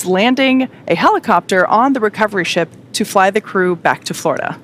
landing a helicopter on the recovery ship to fly the crew back to Florida.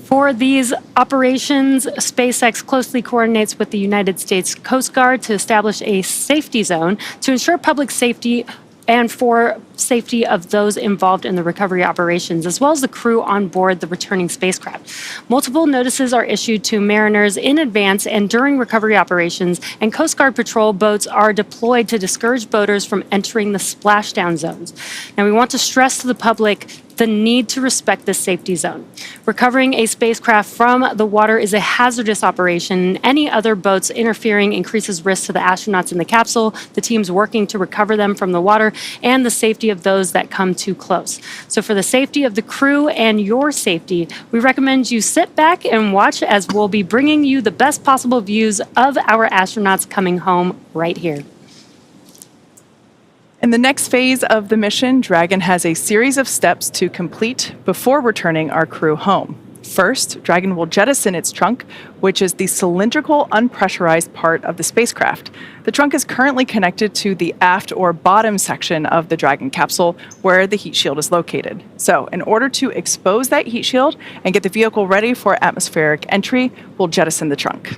For these operations, SpaceX closely coordinates with the United States Coast Guard to establish a safety zone to ensure public safety and for safety of those involved in the recovery operations, as well as the crew on board the returning spacecraft. Multiple notices are issued to mariners in advance and during recovery operations, and Coast Guard patrol boats are deployed to discourage boaters from entering the splashdown zones. Now, we want to stress to the public the need to respect this safety zone. Recovering a spacecraft from the water is a hazardous operation. Any other boats interfering increases risk to the astronauts in the capsule, the teams working to recover them from the water, and the safety of those that come too close. So for the safety of the crew and your safety, we recommend you sit back and watch as we'll be bringing you the best possible views of our astronauts coming home right here. In the next phase of the mission, Dragon has a series of steps to complete before returning our crew home. First, Dragon will jettison its trunk, which is the cylindrical, unpressurized part of the spacecraft. The trunk is currently connected to the aft or bottom section of the Dragon capsule, where the heat shield is located. So, in order to expose that heat shield and get the vehicle ready for atmospheric entry, we'll jettison the trunk.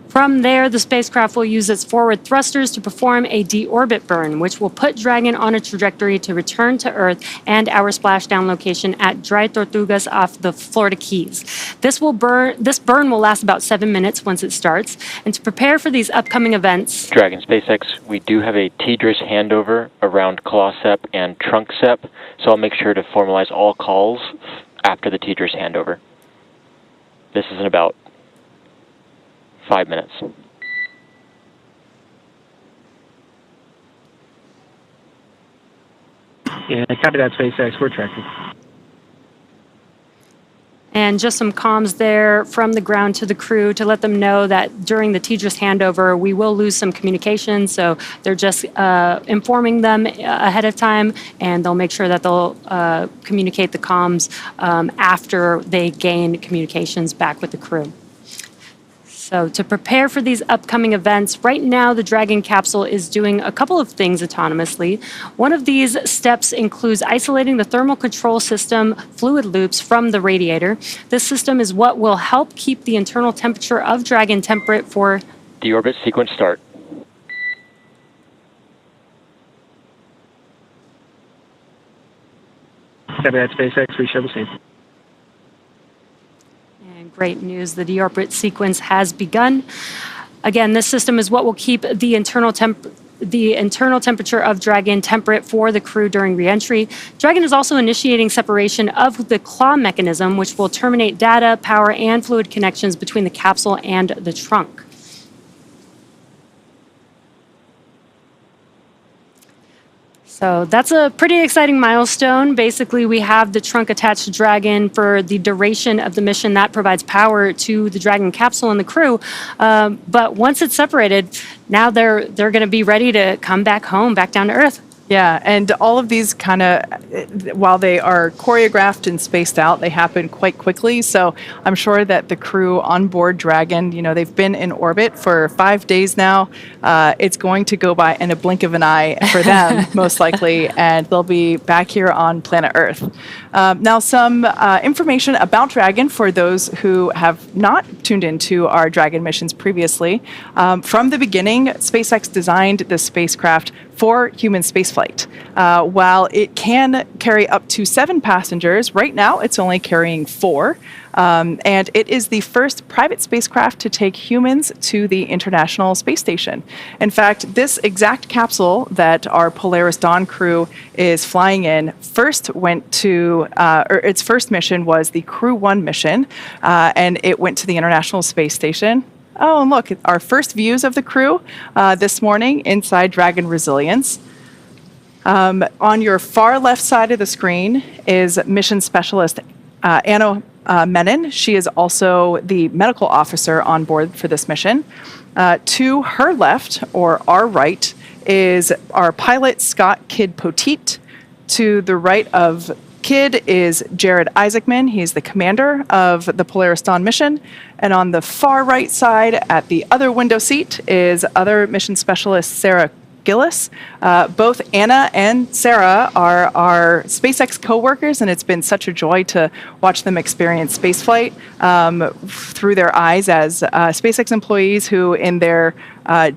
From there, the spacecraft will use its forward thrusters to perform a deorbit burn, which will put Dragon on a trajectory to return to Earth and our splashdown location at Dry Tortugas off the Florida Keys. This burn will last about 7 minutes once it starts. And to prepare for these upcoming events, Dragon SpaceX, we do have a TDRS handover around CLAWSEP and TrunkSEP, so I'll make sure to formalize all calls after the TDRS handover. This is in about 5 minutes. Yeah, copy that, SpaceX. We're tracking. and just some comms there from the ground to the crew to let them know that during the TDRS handover, we will lose some communication. So they're just informing them ahead of time, and they'll make sure that they'll communicate the comms after they gain communications back with the crew. So to prepare for these upcoming events, right now the Dragon capsule is doing a couple of things autonomously. One of these steps includes isolating the thermal control system fluid loops from the radiator. This system is what will help keep the internal temperature of Dragon temperate for deorbit sequence start. Copy that, SpaceX. We show the same. Great news, the deorbit sequence has begun. Again, this system is what will keep the internal temperature of Dragon temperate for the crew during reentry. Dragon is also initiating separation of the claw mechanism, which will terminate data, power, and fluid connections between the capsule and the trunk. So that's a pretty exciting milestone. Basically, we have the trunk attached to Dragon for the duration of the mission. That provides power to the Dragon capsule and the crew. But once it's separated, now they're going to be ready to come back home, back down to Earth. Yeah, and all of these kind of, while they are choreographed and spaced out, they happen quite quickly. So I'm sure that the crew on board Dragon, you know, they've been in orbit for 5 days now. It's going to go by in a blink of an eye for them, most likely, and they'll be back here on planet Earth. Now, some information about Dragon for those who have not tuned into our Dragon missions previously. From the beginning, SpaceX designed the spacecraft for human spaceflight. While it can carry up to 7 passengers, right now it's only carrying 4. And it is the first private spacecraft to take humans to the International Space Station. In fact, this exact capsule that our Polaris Dawn crew is flying in first went to, or its first mission was the Crew 1 mission, and it went to the International Space Station. Oh, and look, our first views of the crew this morning inside Dragon Resilience. On your far left side of the screen is mission specialist Anna Menon. She is also the medical officer on board for this mission. To her left, or our right, is our pilot Scott Kidd Poteet. To the right of Kidd is Jared Isaacman. He's the commander of the Polaris Dawn mission. And on the far right side, at the other window seat, is other mission specialist Sarah Gillis. Both Anna and Sarah are our SpaceX co-workers, and it's been such a joy to watch them experience spaceflight through their eyes as SpaceX employees who, in their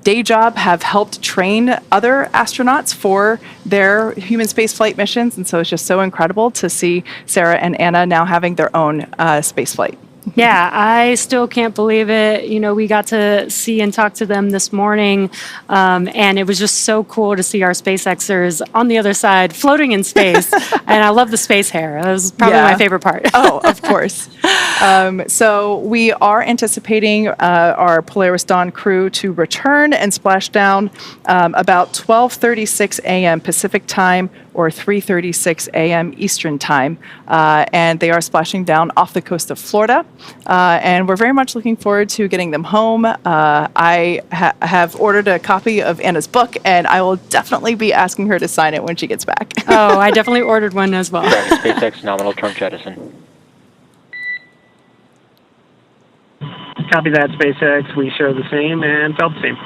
day job, have helped train other astronauts for their human spaceflight missions. And so it's just so incredible to see Sarah and Anna now having their own spaceflight. Yeah, I still can't believe it. You know, we got to see and talk to them this morning, and it was just so cool to see our SpaceXers on the other side floating in space. And I love the space hair. That was probably my favorite part. Oh, of course. So we are anticipating our Polaris Dawn crew to return and splash down about 12:36 a.m. Pacific time or 3:36 a.m. Eastern time. And they are splashing down off the coast of Florida. And we're very much looking forward to getting them home. I have ordered a copy of Anna's book, and I will definitely be asking her to sign it when she gets back. Oh, I definitely ordered one as well. SpaceX nominal trunk jettison. Copy that, SpaceX. We show the same and felt the same.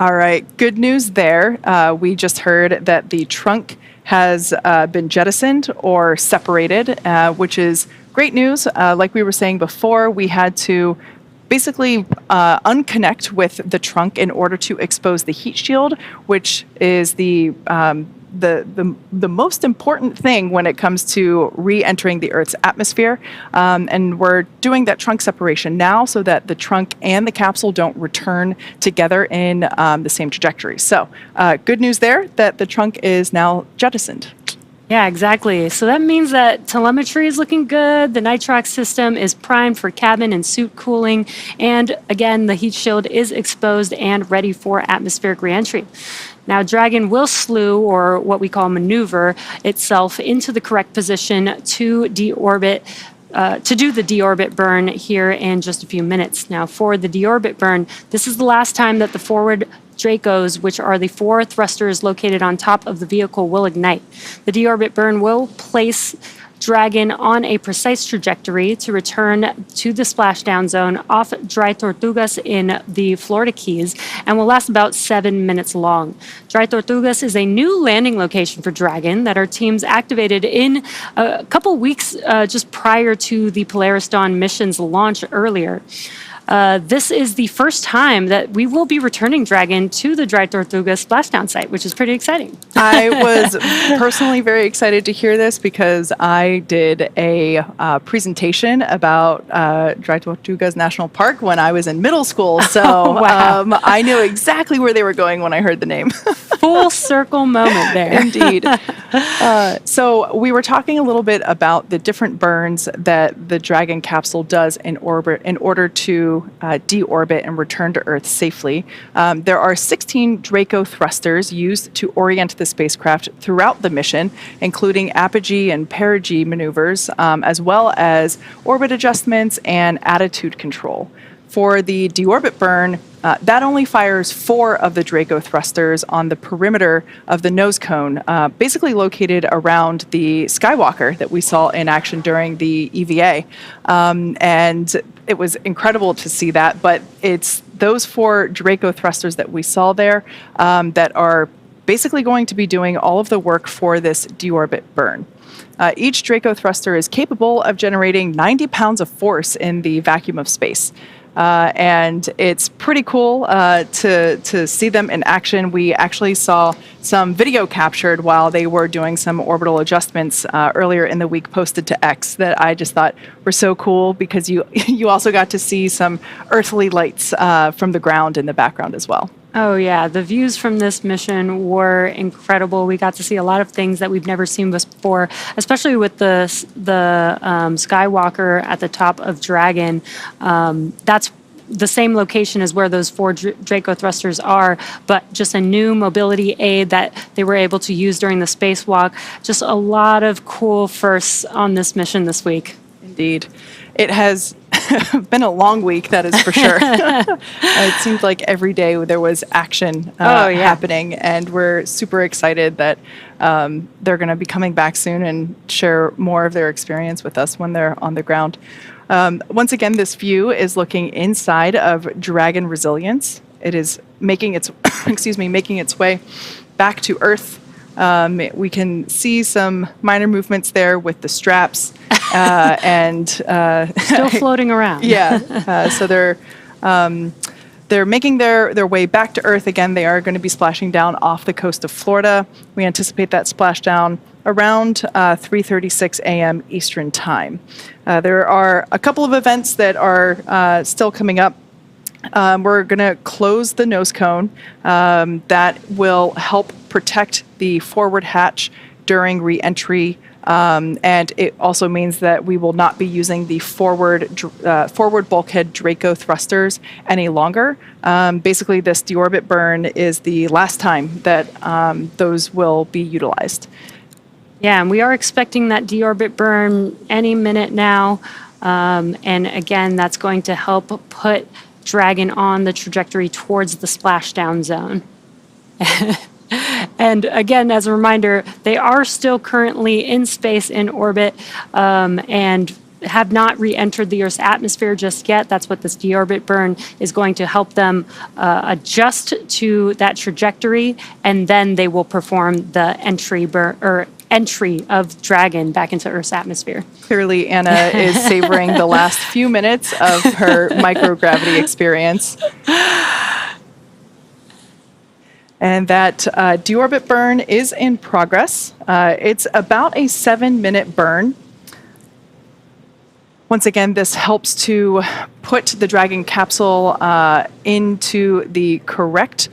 All right, good news there. We just heard that the trunk has been jettisoned or separated, which is great news. Like we were saying before, we had to basically unconnect with the trunk in order to expose the heat shield, which is the most important thing when it comes to re-entering the Earth's atmosphere. And we're doing that trunk separation now so that the trunk and the capsule don't return together in the same trajectory. So good news there that the trunk is now jettisoned. Yeah, exactly. So that means that telemetry is looking good. The nitrox system is primed for cabin and suit cooling. And again, the heat shield is exposed and ready for atmospheric reentry. Now, Dragon will slew, or what we call maneuver, itself into the correct position to deorbit. To do the deorbit burn here in just a few minutes. Now, for the deorbit burn, this is the last time that the forward Dracos, which are the 4 thrusters located on top of the vehicle, will ignite. The deorbit burn will place Dragon on a precise trajectory to return to the splashdown zone off Dry Tortugas in the Florida Keys and will last about 7 minutes long. Dry Tortugas is a new landing location for Dragon that our teams activated in a couple weeks just prior to the Polaris Dawn mission's launch earlier. This is the first time that we will be returning Dragon to the Dry Tortugas splashdown site, which is pretty exciting. I was personally very excited to hear this because I did a presentation about Dry Tortugas National Park when I was in middle school. So I knew exactly where they were going when I heard the name. Full circle moment there. Indeed. So we were talking a little bit about the different burns that the Dragon capsule does in order to deorbit and return to Earth safely. There are 16 Draco thrusters used to orient the spacecraft throughout the mission, including apogee and perigee maneuvers, as well as orbit adjustments and attitude control. For the deorbit burn, that only fires 4 of the Draco thrusters on the perimeter of the nose cone, basically located around the Skywalker that we saw in action during the EVA. And it was incredible to see that, but it's those 4 Draco thrusters that we saw there that are basically going to be doing all of the work for this deorbit burn. Each Draco thruster is capable of generating 90 pounds of force in the vacuum of space. And it's pretty cool to see them in action. We actually saw some video captured while they were doing some orbital adjustments earlier in the week posted to X that I just thought were so cool because you also got to see some earthly lights from the ground in the background as well. Oh, yeah. The views from this mission were incredible. We got to see a lot of things that we've never seen before, especially with the Skywalker at the top of Dragon. That's the same location as where those 4 Draco thrusters are, but just a new mobility aid that they were able to use during the spacewalk. Just a lot of cool firsts on this mission this week. Indeed. It has been a long week, that is for sure. It seemed like every day there was action happening, and we're super excited that they're going to be coming back soon and share more of their experience with us when they're on the ground. Once again, this view is looking inside of Dragon Resilience. it is making its making its way back to Earth. We can see some minor movements there with the straps and Still floating around. yeah. So they're making their way back to Earth. Again, they are going to be splashing down off the coast of Florida. We anticipate that splashdown around 3:36 a.m. Eastern Time. There are a couple of events that are still coming up. We're going to close the nose cone. That will help protect the forward hatch during re-entry. And it also means that we will not be using the forward bulkhead Draco thrusters any longer. Basically, this deorbit burn is the last time that those will be utilized. Yeah, and we are expecting that deorbit burn any minute now. And again, that's going to help put Dragon on the trajectory towards the splashdown zone. And again, as a reminder, they are still currently in space in orbit and have not re-entered the Earth's atmosphere just yet. That's what this deorbit burn is going to help them adjust to that trajectory, and then they will perform the entry of Dragon back into Earth's atmosphere. Clearly, Anna is savoring the last few minutes of her microgravity experience. And that deorbit burn is in progress. It's about a 7-minute burn. Once again, this helps to put the Dragon capsule into the correct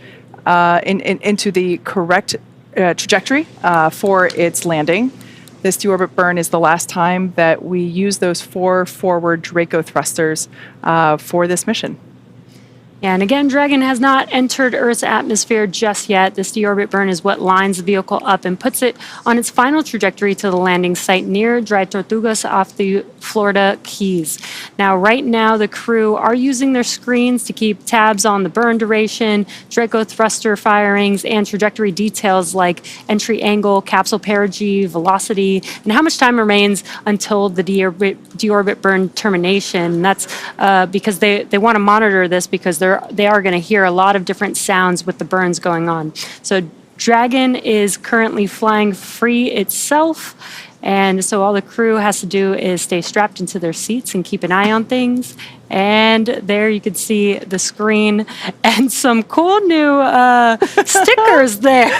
trajectory for its landing. This deorbit burn is the last time that we use those 4 forward Draco thrusters for this mission. And again, Dragon has not entered Earth's atmosphere just yet. This deorbit burn is what lines the vehicle up and puts it on its final trajectory to the landing site near Dry Tortugas off the Florida Keys. Now, right now, the crew are using their screens to keep tabs on the burn duration, Draco thruster firings, and trajectory details like entry angle, capsule perigee, velocity, and how much time remains until the deorbit burn termination. And that's because they want to monitor this because they are going to hear a lot of different sounds with the burns going on. So Dragon is currently flying free itself, and so all the crew has to do is stay strapped into their seats and keep an eye on things. And there you can see the screen and some cool new stickers there.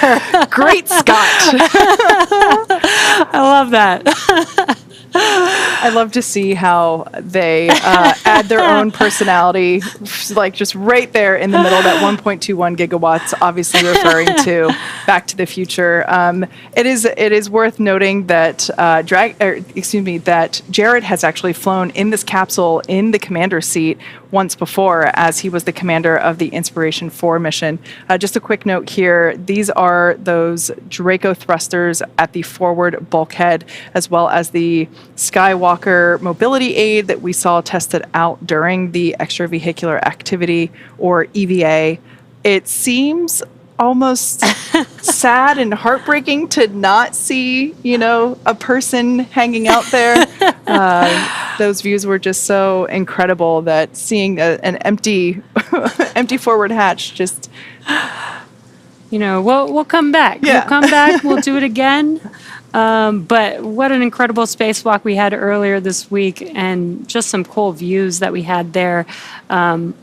Great, Scott. I love that. I love to see how they add their own personality, like just right there in the middle. That 1.21 gigawatts, obviously referring to Back to the Future. It is worth noting that that Jared has actually flown in this capsule in the commander seat once before, as he was the commander of the Inspiration 4 mission. Just a quick note here: these are those Draco thrusters at the forward bulkhead, as well as the Skywalker mobility aid that we saw tested out during the extravehicular activity, or EVA. It seems almost sad and heartbreaking to not see, a person hanging out there. Those views were just so incredible that seeing an empty forward hatch just... We'll come back. Yeah. We'll come back. We'll do it again. But what an incredible spacewalk we had earlier this week, and just some cool views that we had there from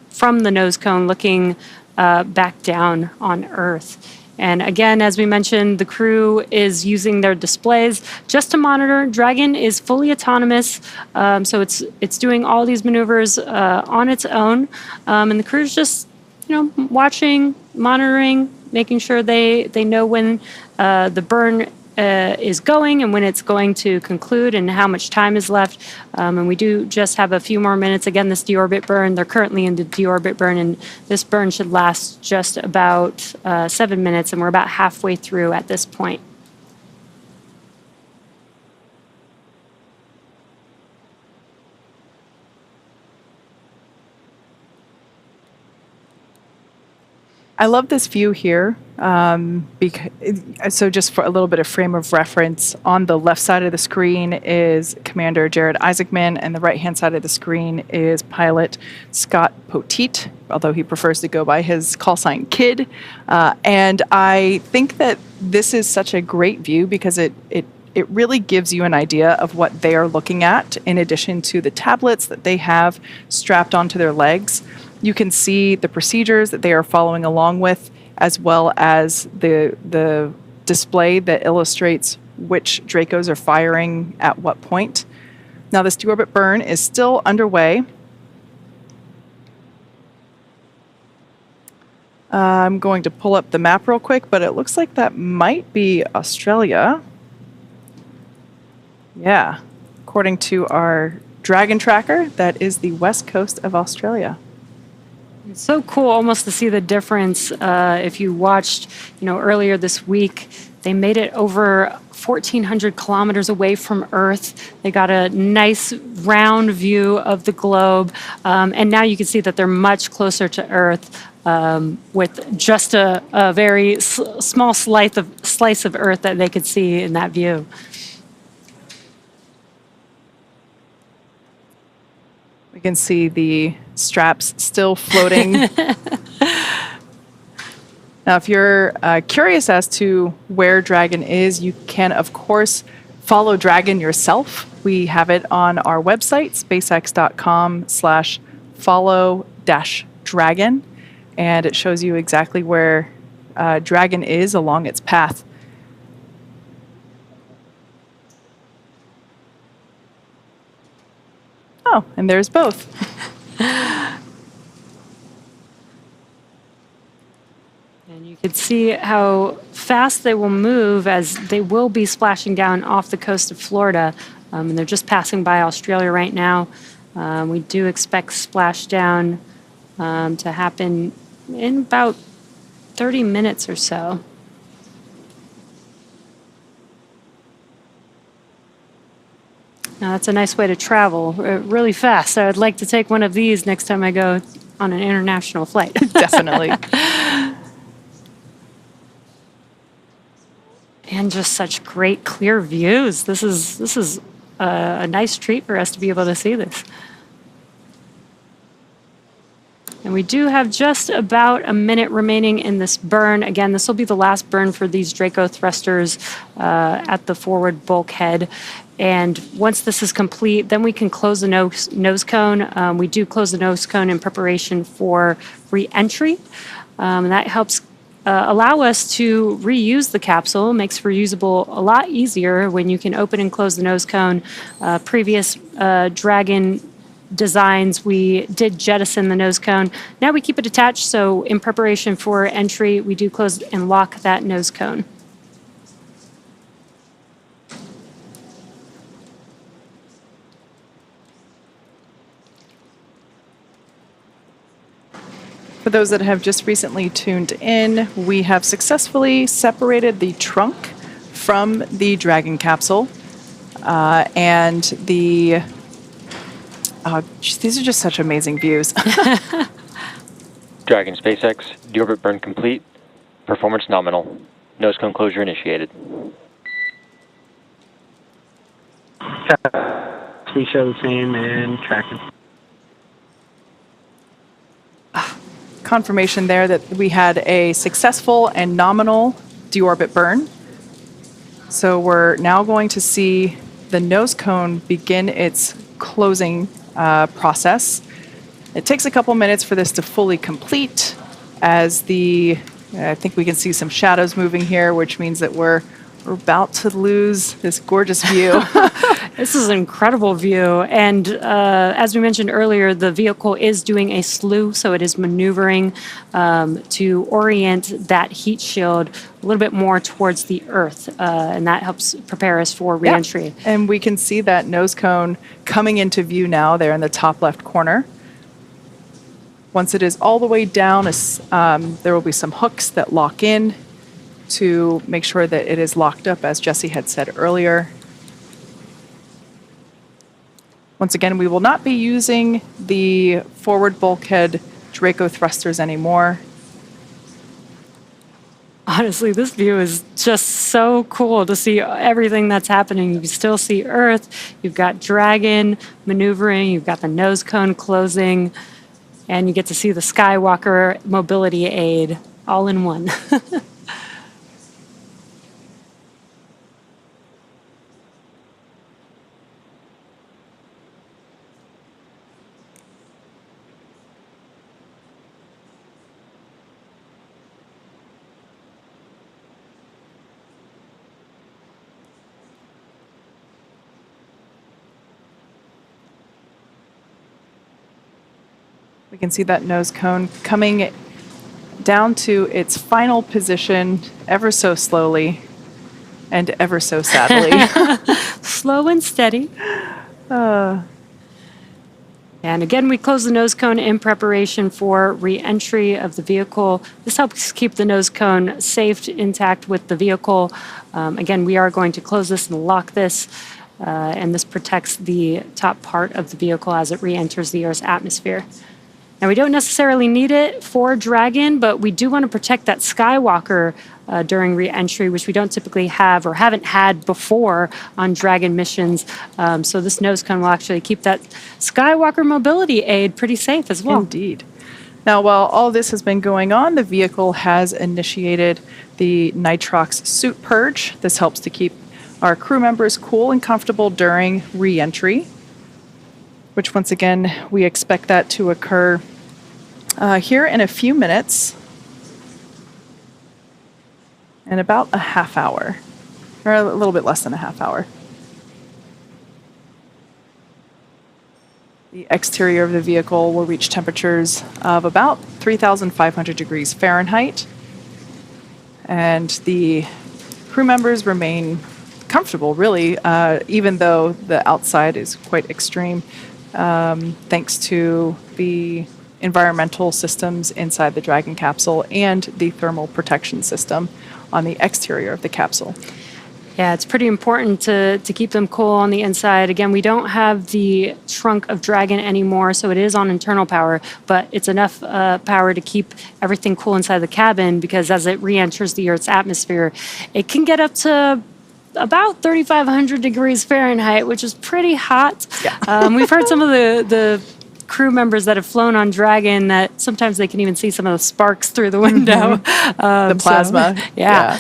the nose cone looking back down on Earth. And again, as we mentioned, the crew is using their displays just to monitor. Dragon is fully autonomous, so it's doing all these maneuvers on its own, and the crew's just watching, monitoring, making sure they know when the burn is going and when it's going to conclude and how much time is left. And we do just have a few more minutes. Again, this deorbit burn, they're currently in the deorbit burn, and this burn should last just about 7 minutes, and we're about halfway through at this point. I love this view here So just for a little bit of frame of reference, on the left side of the screen is Commander Jared Isaacman, and the right-hand side of the screen is pilot Scott Poteet, although he prefers to go by his call sign Kid. And I think that this is such a great view because it really gives you an idea of what they are looking at in addition to the tablets that they have strapped onto their legs. You can see the procedures that they are following along with, as well as the display that illustrates which Dracos are firing at what point. Now, this deorbit burn is still underway. I'm going to pull up the map real quick, but it looks like that might be Australia. Yeah, according to our Dragon tracker, that is the west coast of Australia. It's so cool almost to see the difference. If you watched, earlier this week, they made it over 1,400 kilometers away from Earth. They got a nice round view of the globe. And now you can see that they're much closer to Earth with just a very small slice of Earth that they could see in that view. We can see the straps still floating. Now, if you're curious as to where Dragon is, you can, of course, follow Dragon yourself. We have it on our website, spacex.com/follow-dragon, and it shows you exactly where Dragon is along its path. Oh, and there's both. And you can see how fast they will move as they will be splashing down off the coast of Florida. And they're just passing by Australia right now. We do expect splashdown to happen in about 30 minutes or so. Now, that's a nice way to travel really fast. I would like to take one of these next time I go on an international flight. Definitely. And just such great clear views. This is a nice treat for us to be able to see this. And we do have just about a minute remaining in this burn. Again, this will be the last burn for these Draco thrusters at the forward bulkhead. And once this is complete, then we can close the nose cone. We do close the nose cone in preparation for re-entry. And that helps allow us to reuse the capsule. It makes reusable a lot easier when you can open and close the nose cone. Previous Dragon designs, we did jettison the nose cone. Now we keep it attached, so in preparation for entry, we do close and lock that nose cone. For those that have just recently tuned in, we have successfully separated the trunk from the Dragon capsule. And these are just such amazing views. Dragon SpaceX, deorbit burn complete, performance nominal, nose cone closure initiated. We show the same and tracking. Confirmation there that we had a successful and nominal deorbit burn. So we're now going to see the nose cone begin its closing process. It takes a couple minutes for this to fully complete as I think we can see some shadows moving here, which means that we're about to lose this gorgeous view. This is an incredible view. And as we mentioned earlier, the vehicle is doing a slew, so it is maneuvering to orient that heat shield a little bit more towards the Earth. And that helps prepare us for reentry. Yeah. And we can see that nose cone coming into view now there in the top left corner. Once it is all the way down, there will be some hooks that lock in to make sure that it is locked up, as Jesse had said earlier. Once again, we will not be using the forward bulkhead Draco thrusters anymore. Honestly, this view is just so cool to see everything that's happening. You can still see Earth. You've got Dragon maneuvering. You've got the nose cone closing. And you get to see the Skywalker mobility aid all in one. We can see that nose cone coming down to its final position ever so slowly and ever so sadly. Slow and steady. And again, we close the nose cone in preparation for re-entry of the vehicle. This helps keep the nose cone safe, intact with the vehicle. Again, we are going to close this and lock this, and this protects the top part of the vehicle as it re-enters the Earth's atmosphere. Now, we don't necessarily need it for Dragon, but we do want to protect that Skywalker during re-entry, which we don't typically have or haven't had before on Dragon missions. So this nose cone will actually keep that Skywalker mobility aid pretty safe as well. Indeed. Now, while all this has been going on, the vehicle has initiated the nitrox suit purge. This helps to keep our crew members cool and comfortable during re-entry, which once again, we expect that to occur here in a few minutes, in about a half hour, or a little bit less than a half hour. The exterior of the vehicle will reach temperatures of about 3,500 degrees Fahrenheit, and the crew members remain comfortable, really, even though the outside is quite extreme, thanks to the environmental systems inside the Dragon capsule and the thermal protection system on the exterior of the capsule. Yeah, it's pretty important to keep them cool on the inside. Again, we don't have the trunk of Dragon anymore, so it is on internal power, but it's enough power to keep everything cool inside the cabin, because as it re-enters the Earth's atmosphere, it can get up to about 3,500 degrees Fahrenheit, which is pretty hot. Yeah. We've heard some of the crew members that have flown on Dragon that sometimes they can even see some of the sparks through the window. The plasma. So, yeah.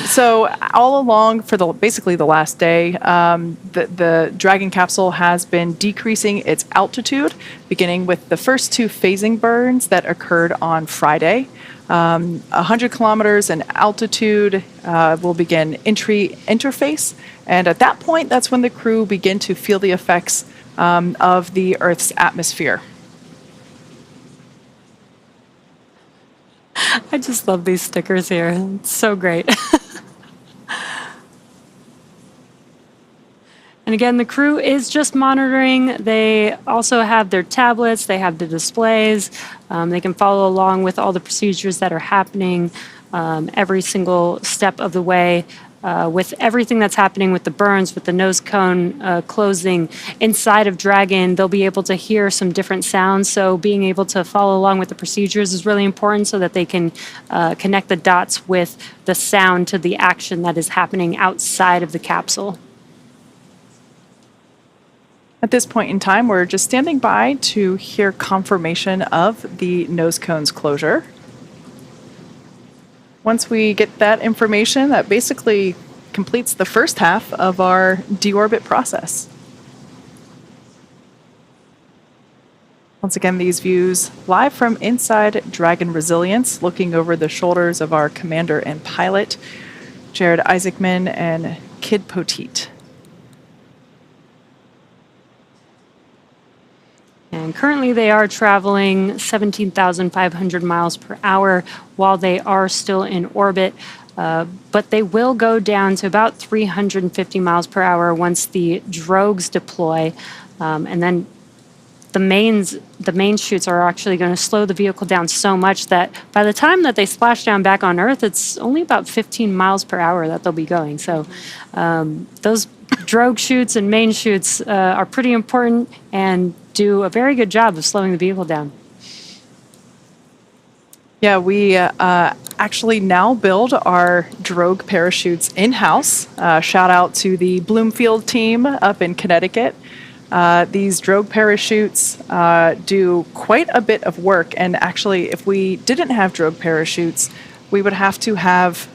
So all along for basically the last day, the Dragon capsule has been decreasing its altitude, beginning with the first two phasing burns that occurred on Friday. 100 kilometers in altitude will begin entry interface, and at that point, that's when the crew begin to feel the effects of the Earth's atmosphere. I just love these stickers here. It's so great. And again, the crew is just monitoring. They also have their tablets. They have the displays. They can follow along with all the procedures that are happening every single step of the way. With everything that's happening with the burns, with the nose cone closing inside of Dragon, they'll be able to hear some different sounds. So being able to follow along with the procedures is really important so that they can connect the dots with the sound to the action that is happening outside of the capsule. At this point in time, we're just standing by to hear confirmation of the nose cone's closure. Once we get that information, that basically completes the first half of our deorbit process. Once again, these views live from inside Dragon Resilience, looking over the shoulders of our commander and pilot, Jared Isaacman and Kid Poteet. And currently they are traveling 17,500 miles per hour while they are still in orbit. But they will go down to about 350 miles per hour once the drogues deploy. And then the main chutes are actually going to slow the vehicle down so much that by the time that they splash down back on Earth, it's only about 15 miles per hour that they'll be going. So those drogue chutes and main chutes are pretty important and do a very good job of slowing the vehicle down. Yeah, we actually now build our drogue parachutes in-house. Shout out to the Bloomfield team up in Connecticut. These drogue parachutes do quite a bit of work, and actually, if we didn't have drogue parachutes, we would have to have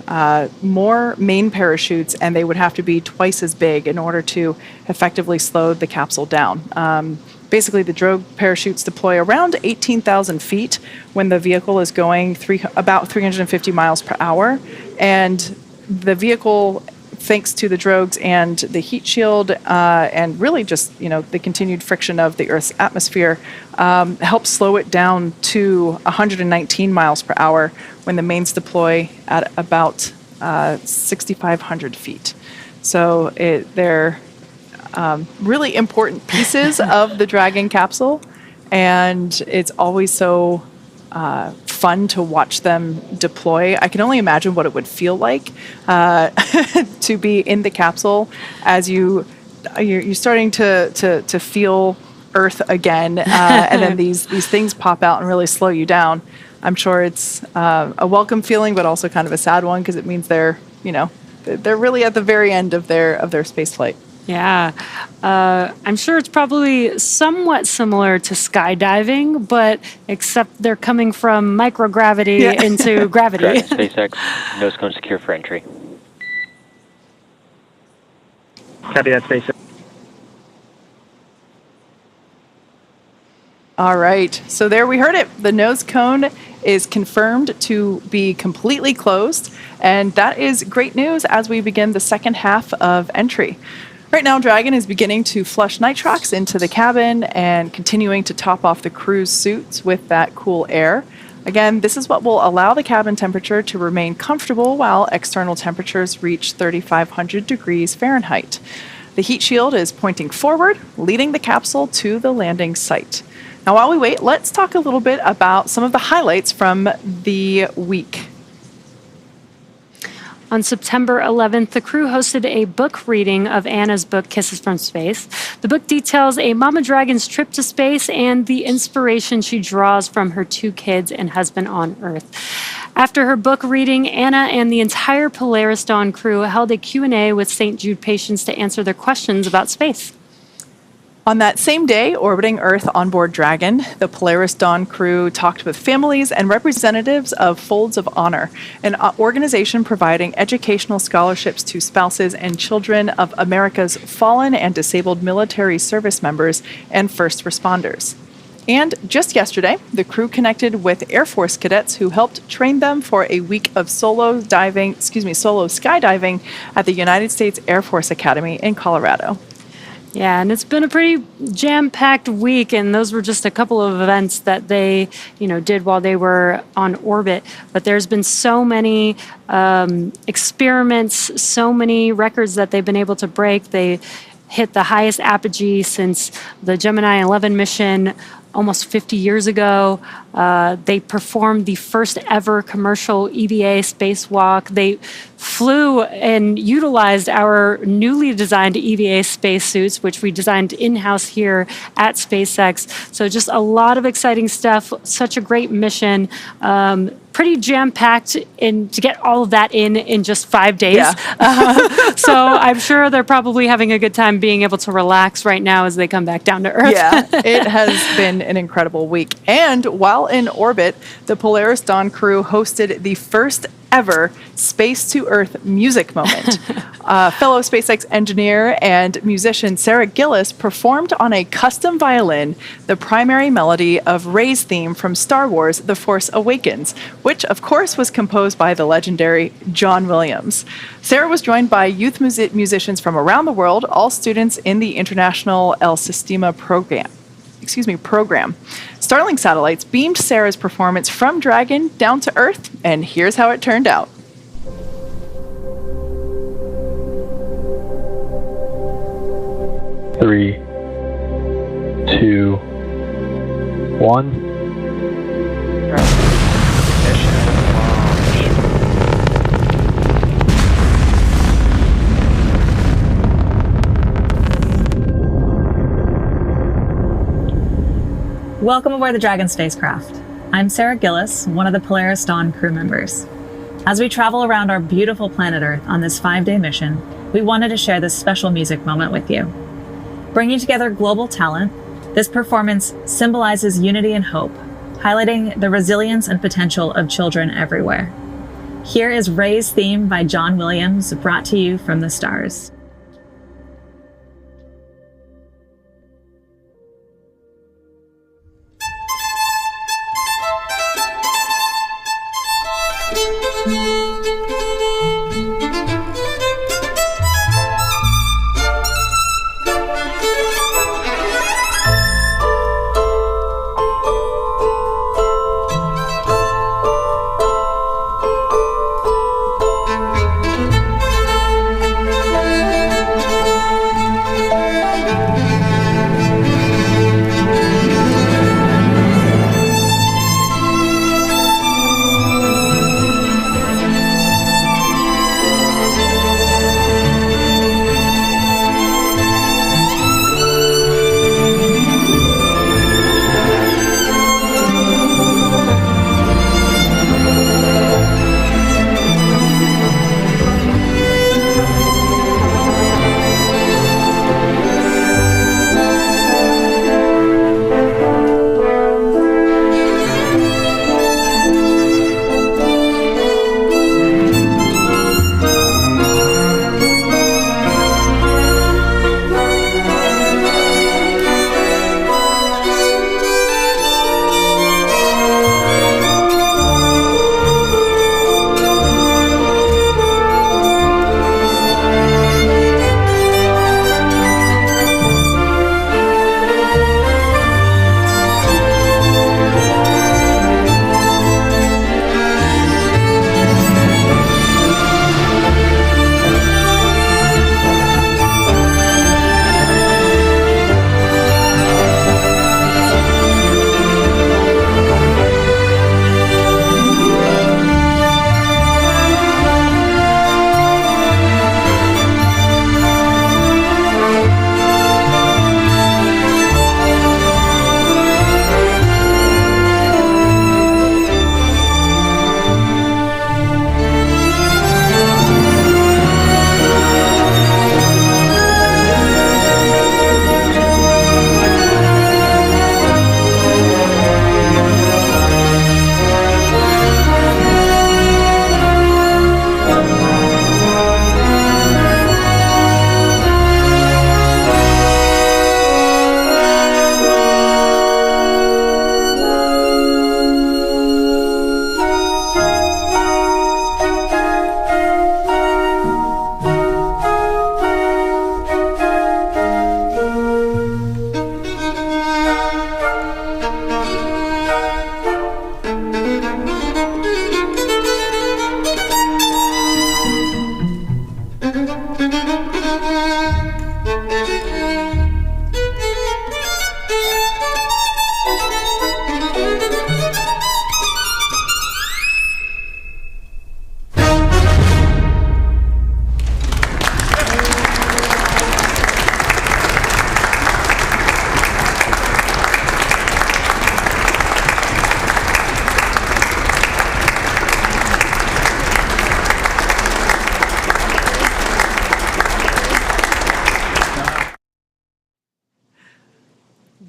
more main parachutes, and they would have to be twice as big in order to effectively slow the capsule down. Basically, the drogue parachutes deploy around 18,000 feet when the vehicle is going about 350 miles per hour. And the vehicle, thanks to the drogues and the heat shield and really just, the continued friction of the Earth's atmosphere, helps slow it down to 119 miles per hour when the mains deploy at about 6,500 feet. So they're really important pieces of the Dragon capsule, and it's always so fun to watch them deploy. I can only imagine what it would feel like to be in the capsule as you're starting to feel Earth again, and then these things pop out and really slow you down. I'm sure it's a welcome feeling, but also kind of a sad one because it means they're really at the very end of their space flight. Yeah, I'm sure it's probably somewhat similar to skydiving, but except they're coming from microgravity into gravity. Correct. SpaceX, nose cone secure for entry. Copy that, SpaceX. All right, so there we heard it. The nose cone is confirmed to be completely closed, and that is great news as we begin the second half of entry. Right now, Dragon is beginning to flush nitrox into the cabin and continuing to top off the crew's suits with that cool air. Again, this is what will allow the cabin temperature to remain comfortable while external temperatures reach 3,500 degrees Fahrenheit. The heat shield is pointing forward, leading the capsule to the landing site. Now, while we wait, let's talk a little bit about some of the highlights from the week. On September 11th, the crew hosted a book reading of Anna's book, Kisses from Space. The book details a Mama Dragon's trip to space and the inspiration she draws from her 2 kids and husband on Earth. After her book reading, Anna and the entire Polaris Dawn crew held a Q&A with St. Jude patients to answer their questions about space. On that same day, orbiting Earth on board Dragon, the Polaris Dawn crew talked with families and representatives of Folds of Honor, an organization providing educational scholarships to spouses and children of America's fallen and disabled military service members and first responders. And just yesterday, the crew connected with Air Force cadets who helped train them for a week of solo skydiving at the United States Air Force Academy in Colorado. Yeah, and it's been a pretty jam-packed week, and those were just a couple of events that they, did while they were on orbit. But there's been so many experiments, so many records that they've been able to break. They hit the highest apogee since the Gemini 11 mission almost 50 years ago. They performed the first ever commercial EVA spacewalk. They flew and utilized our newly designed EVA spacesuits, which we designed in-house here at SpaceX. So just a lot of exciting stuff. Such a great mission. Pretty jam-packed to get all of that in just 5 days. Yeah. So I'm sure they're probably having a good time being able to relax right now as they come back down to Earth. Yeah, it has been an incredible week. And while in orbit, the Polaris Dawn crew hosted the first ever Space to Earth music moment. Fellow SpaceX engineer and musician Sarah Gillis performed on a custom violin the primary melody of Rey's theme from Star Wars The Force Awakens, which of course was composed by the legendary John Williams. Sarah was joined by youth musicians from around the world, all students in the International El Sistema program. Starlink satellites beamed Sarah's performance from Dragon down to Earth, and here's how it turned out. Three, two, one. Welcome aboard the Dragon spacecraft. I'm Sarah Gillis, one of the Polaris Dawn crew members. As we travel around our beautiful planet Earth on this 5-day mission, we wanted to share this special music moment with you. Bringing together global talent, this performance symbolizes unity and hope, highlighting the resilience and potential of children everywhere. Here is Ray's theme by John Williams, brought to you from the stars.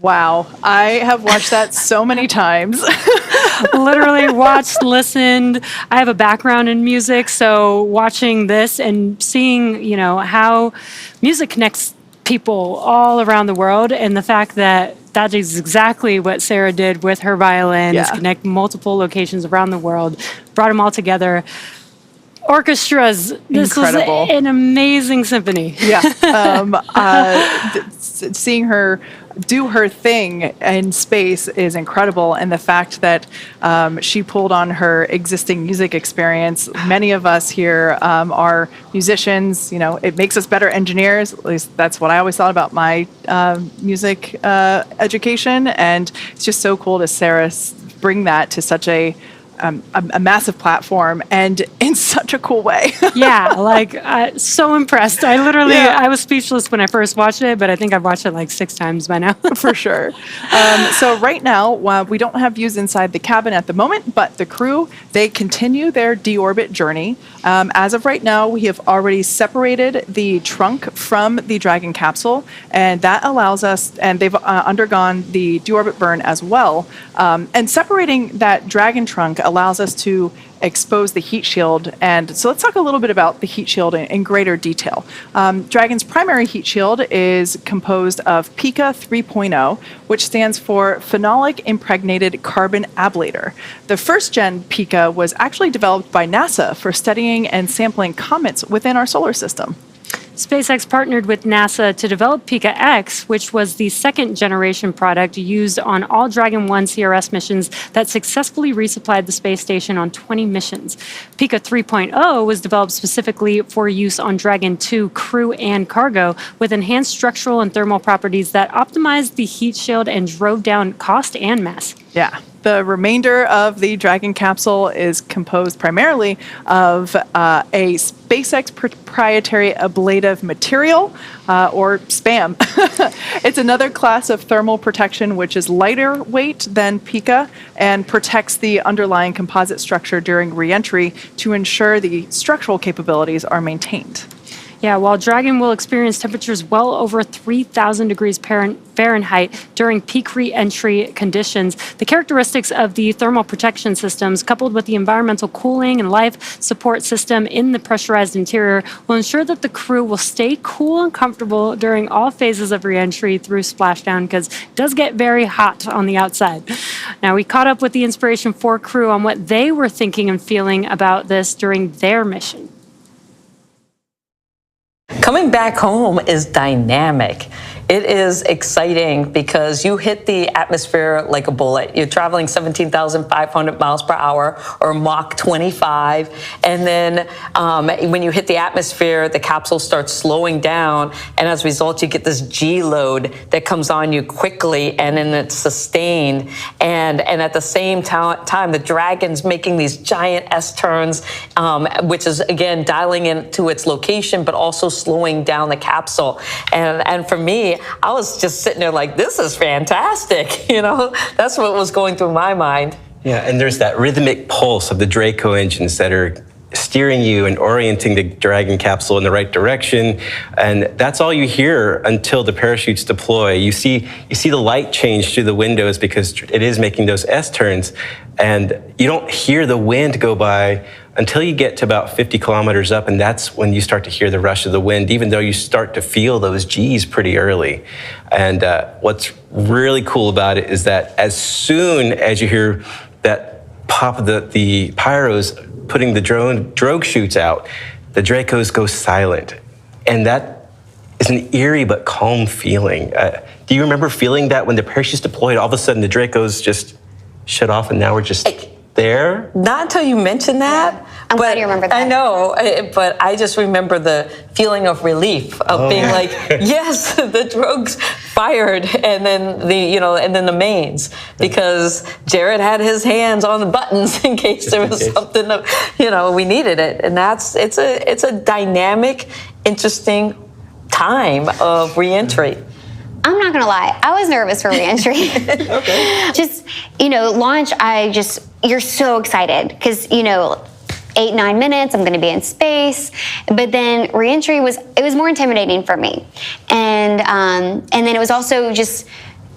Wow, I have watched that so many times. Literally watched, listened. I have a background in music, so watching this and seeing, how music connects people all around the world, and the fact that that is exactly what Sarah did with her violins, Yeah. connect multiple locations around the world, brought them all together. Orchestras, this Incredible. was an amazing symphony. Yeah. Seeing her do her thing in space is incredible. And the fact that she pulled on her existing music experience. Many of us here are musicians. It makes us better engineers. At least that's what I always thought about my music education. And it's just so cool to Sarah bring that to such a a massive platform, and in such a cool way. Yeah, like so impressed. I was speechless when I first watched it, but I think I've watched it like 6 times by now. For sure. So right now, we don't have views inside the cabin at the moment, but the crew, they continue their deorbit journey. As of right now, we have already separated the trunk from the Dragon capsule, and that allows us, and they've undergone the deorbit burn as well. And separating that Dragon trunk allows us to expose the heat shield. And so let's talk a little bit about the heat shield in greater detail. Dragon's primary heat shield is composed of PICA 3.0, which stands for Phenolic Impregnated Carbon Ablator. The first gen PICA was actually developed by NASA for studying and sampling comets within our solar system. SpaceX partnered with NASA to develop Pika X, which was the second generation product used on all Dragon 1 CRS missions that successfully resupplied the space station on 20 missions. Pika 3.0 was developed specifically for use on Dragon 2 crew and cargo, with enhanced structural and thermal properties that optimized the heat shield and drove down cost and mass. Yeah. The remainder of the Dragon capsule is composed primarily of a SpaceX proprietary ablative material, or SPAM. It's another class of thermal protection which is lighter weight than Pika and protects the underlying composite structure during reentry to ensure the structural capabilities are maintained. Yeah, while Dragon will experience temperatures well over 3,000 degrees Fahrenheit during peak re-entry conditions, the characteristics of the thermal protection systems, coupled with the environmental cooling and life support system in the pressurized interior, will ensure that the crew will stay cool and comfortable during all phases of re-entry through splashdown, because it does get very hot on the outside. Now, we caught up with the Inspiration 4 crew on what they were thinking and feeling about this during their mission. Coming back home is dynamic. It is exciting because you hit the atmosphere like a bullet. You're traveling 17,500 miles per hour, or Mach 25. And then when you hit the atmosphere, the capsule starts slowing down. And as a result, you get this G load that comes on you quickly, and then it's sustained. And at the same time, the Dragon's making these giant S-turns, which is, again, dialing into its location, but also slowing down the capsule. And for me, I was just sitting there like, this is fantastic. You know, that's what was going through my mind. Yeah, and there's that rhythmic pulse of the Draco engines that are steering you and orienting the Dragon capsule in the right direction. And that's all you hear until the parachutes deploy. You see the light change through the windows because it is making those S-turns. And you don't hear the wind go by until you get to about 50 kilometers up, and that's when you start to hear the rush of the wind, even though you start to feel those G's pretty early. And what's really cool about it is that as soon as you hear that pop of the pyros putting the drogue chutes out, the Dracos go silent. And that is an eerie but calm feeling. Do you remember feeling that when the parachutes deployed, all of a sudden the Dracos just shut off and now we're just there? Not until you mentioned that. I'm glad you remember that. I know, but I just remember the feeling of relief of being like, yes, the drogues fired, and then the mains, because Jared had his hands on the buttons in case there was something that, we needed it. And it's a dynamic, interesting time of reentry. I'm not gonna lie, I was nervous for reentry. Okay. Just, launch, you're so excited because, 8-9 minutes, I'm going to be in space. But then reentry was more intimidating for me. And then it was also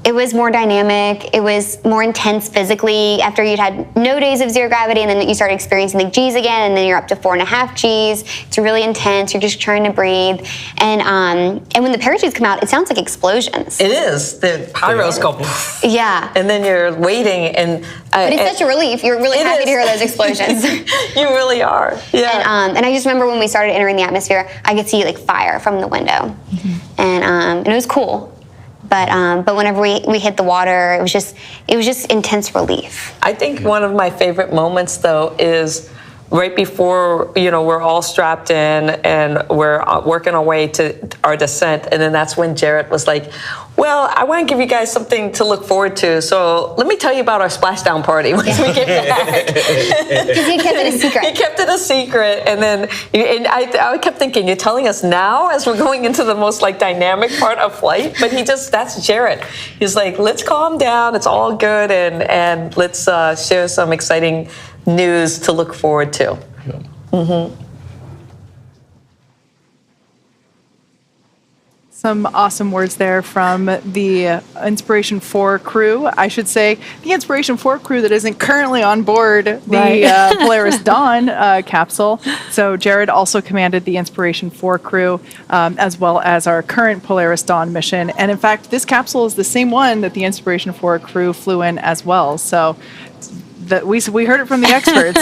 it was more dynamic. It was more intense physically after you'd had no days of zero gravity, and then you started experiencing the G's again, and then you're up to 4.5 G's. It's really intense. You're just trying to breathe. And when the parachutes come out, it sounds like explosions. It is. The pyros go. Yeah. And then you're waiting, but it's such a relief. You're really happy to hear those explosions. You really are. Yeah. And I just remember when we started entering the atmosphere, I could see fire from the window, and it was cool. But whenever we hit the water, it was just intense relief. I think one of my favorite moments, though, is right before, we're all strapped in and we're working our way to our descent. And then that's when Jarrett was like, well, I want to give you guys something to look forward to. So let me tell you about our splashdown party once we get back. Because he kept it a secret. He kept it a secret. And then I kept thinking, you're telling us now as we're going into the most dynamic part of flight? But that's Jarrett. He's like, let's calm down. It's all good. And let's share some exciting news to look forward to. Mm-hmm. Some awesome words there from the Inspiration 4 crew. I should say the Inspiration 4 crew that isn't currently on board the Polaris Dawn capsule. So Jared also commanded the Inspiration 4 crew, as well as our current Polaris Dawn mission. And in fact, this capsule is the same one that the Inspiration 4 crew flew in as well. So we heard it from the experts.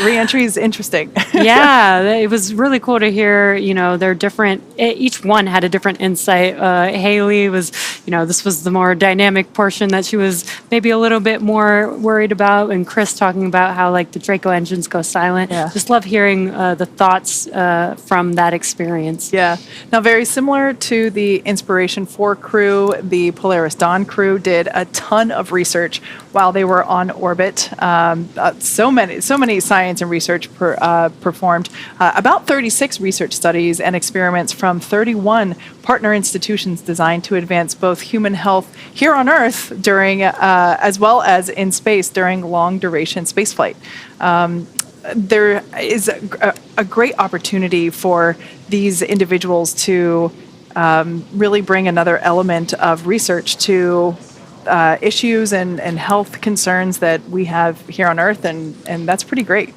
Re-entry is interesting. Yeah, it was really cool to hear, they're different. Each one had a different insight. Haley was, this was the more dynamic portion that she was maybe a little bit more worried about. And Chris talking about how the Draco engines go silent. Yeah. Just love hearing the thoughts from that experience. Yeah. Now, very similar to the Inspiration 4 crew, the Polaris Dawn crew did a ton of research while they were on orbit. So many science and research performed, about 36 research studies and experiments from 31 partner institutions designed to advance both human health here on Earth during, as well as in space during long duration spaceflight. There is a great opportunity for these individuals to really bring another element of research to issues and health concerns that we have here on Earth, and that's pretty great.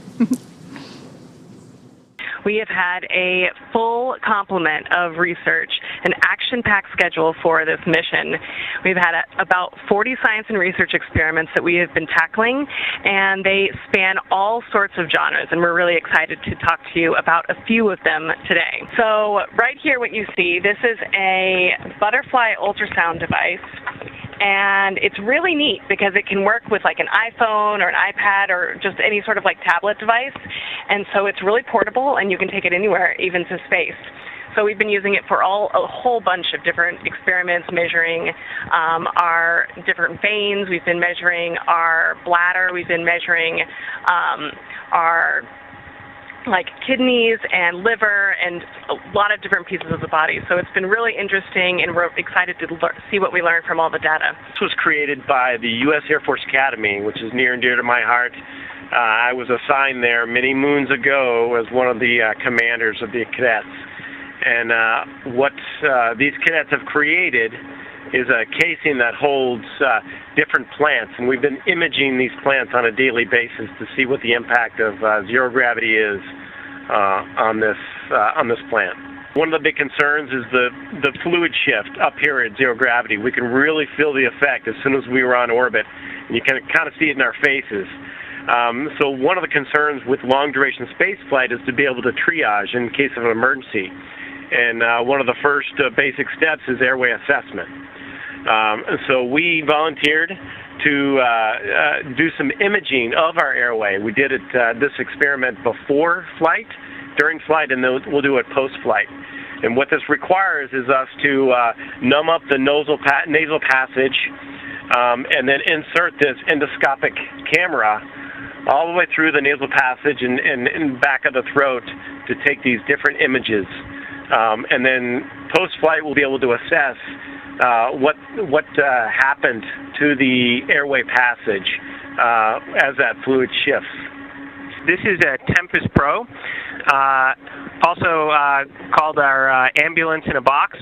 We have had a full complement of research, an action-packed schedule for this mission. We've had about 40 science and research experiments that we have been tackling, and they span all sorts of genres, and we're really excited to talk to you about a few of them today. So right here, what you see, this is a butterfly ultrasound device. And it's really neat because it can work with an iPhone or an iPad or just any sort of tablet device. And so it's really portable and you can take it anywhere, even to space. So we've been using it for a whole bunch of different experiments, measuring our different veins. We've been measuring our bladder. We've been measuring our kidneys and liver and a lot of different pieces of the body. So it's been really interesting, and we're excited to see what we learn from all the data. This was created by the U.S. Air Force Academy, which is near and dear to my heart. I was assigned there many moons ago as one of the commanders of the cadets. And what these cadets have created is a casing that holds different plants, and we've been imaging these plants on a daily basis to see what the impact of zero gravity is on this plant. One of the big concerns is the fluid shift up here at zero gravity. We can really feel the effect as soon as we were on orbit, and you can kind of see it in our faces. So one of the concerns with long-duration space flight is to be able to triage in case of an emergency. And one of the first basic steps is airway assessment. So we volunteered to do some imaging of our airway. We did this experiment before flight, during flight, and then we'll do it post-flight. And what this requires is us to numb up the nasal passage and then insert this endoscopic camera all the way through the nasal passage and back of the throat to take these different images. And then post-flight, we'll be able to assess what happened to the airway passage as that fluid shifts. This is a Tempest Pro, also called our ambulance in a box.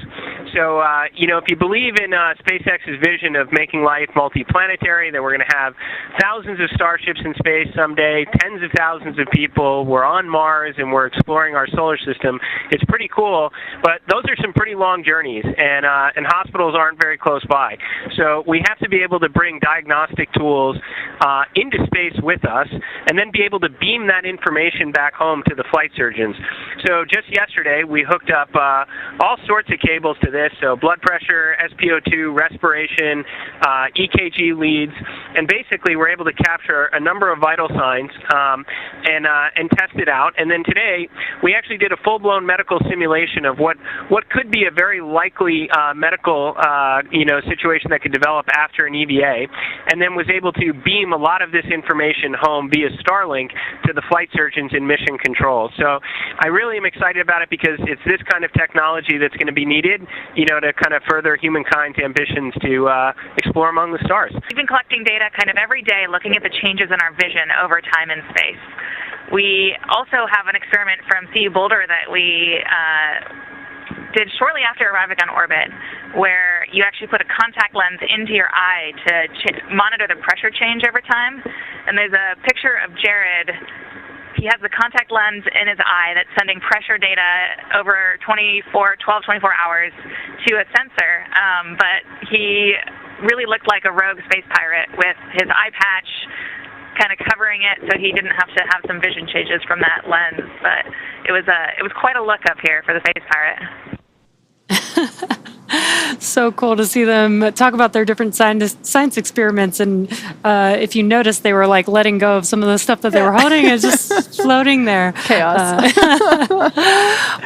So, if you believe in SpaceX's vision of making life multiplanetary, that we're going to have thousands of starships in space someday, tens of thousands of people, we're on Mars and we're exploring our solar system, it's pretty cool, but those are some pretty long journeys, and hospitals aren't very close by. So we have to be able to bring diagnostic tools into space with us, and then be able to beam that information back home to the flight surgeons. So just yesterday, we hooked up all sorts of cables to this, this, so blood pressure, SpO2, respiration, EKG leads, and basically we're able to capture a number of vital signs and test it out. And then today we actually did a full-blown medical simulation of what could be a very likely medical situation that could develop after an EVA, and then was able to beam a lot of this information home via Starlink to the flight surgeons in mission control. So I really am excited about it because it's this kind of technology that's going to be needed, to kind of further humankind's ambitions to explore among the stars. We've been collecting data kind of every day, looking at the changes in our vision over time in space. We also have an experiment from CU Boulder that we did shortly after arriving on orbit, where you actually put a contact lens into your eye to monitor the pressure change over time. And there's a picture of Jared. He has the contact lens in his eye that's sending pressure data over 12, 24 hours to a sensor. But he really looked like a rogue space pirate with his eye patch kind of covering it, so he didn't have to have some vision changes from that lens. But it was quite a look up here for the space pirate. So cool to see them talk about their different science experiments. And if you notice, they were like letting go of some of the stuff that they were holding. It's just floating there. Chaos.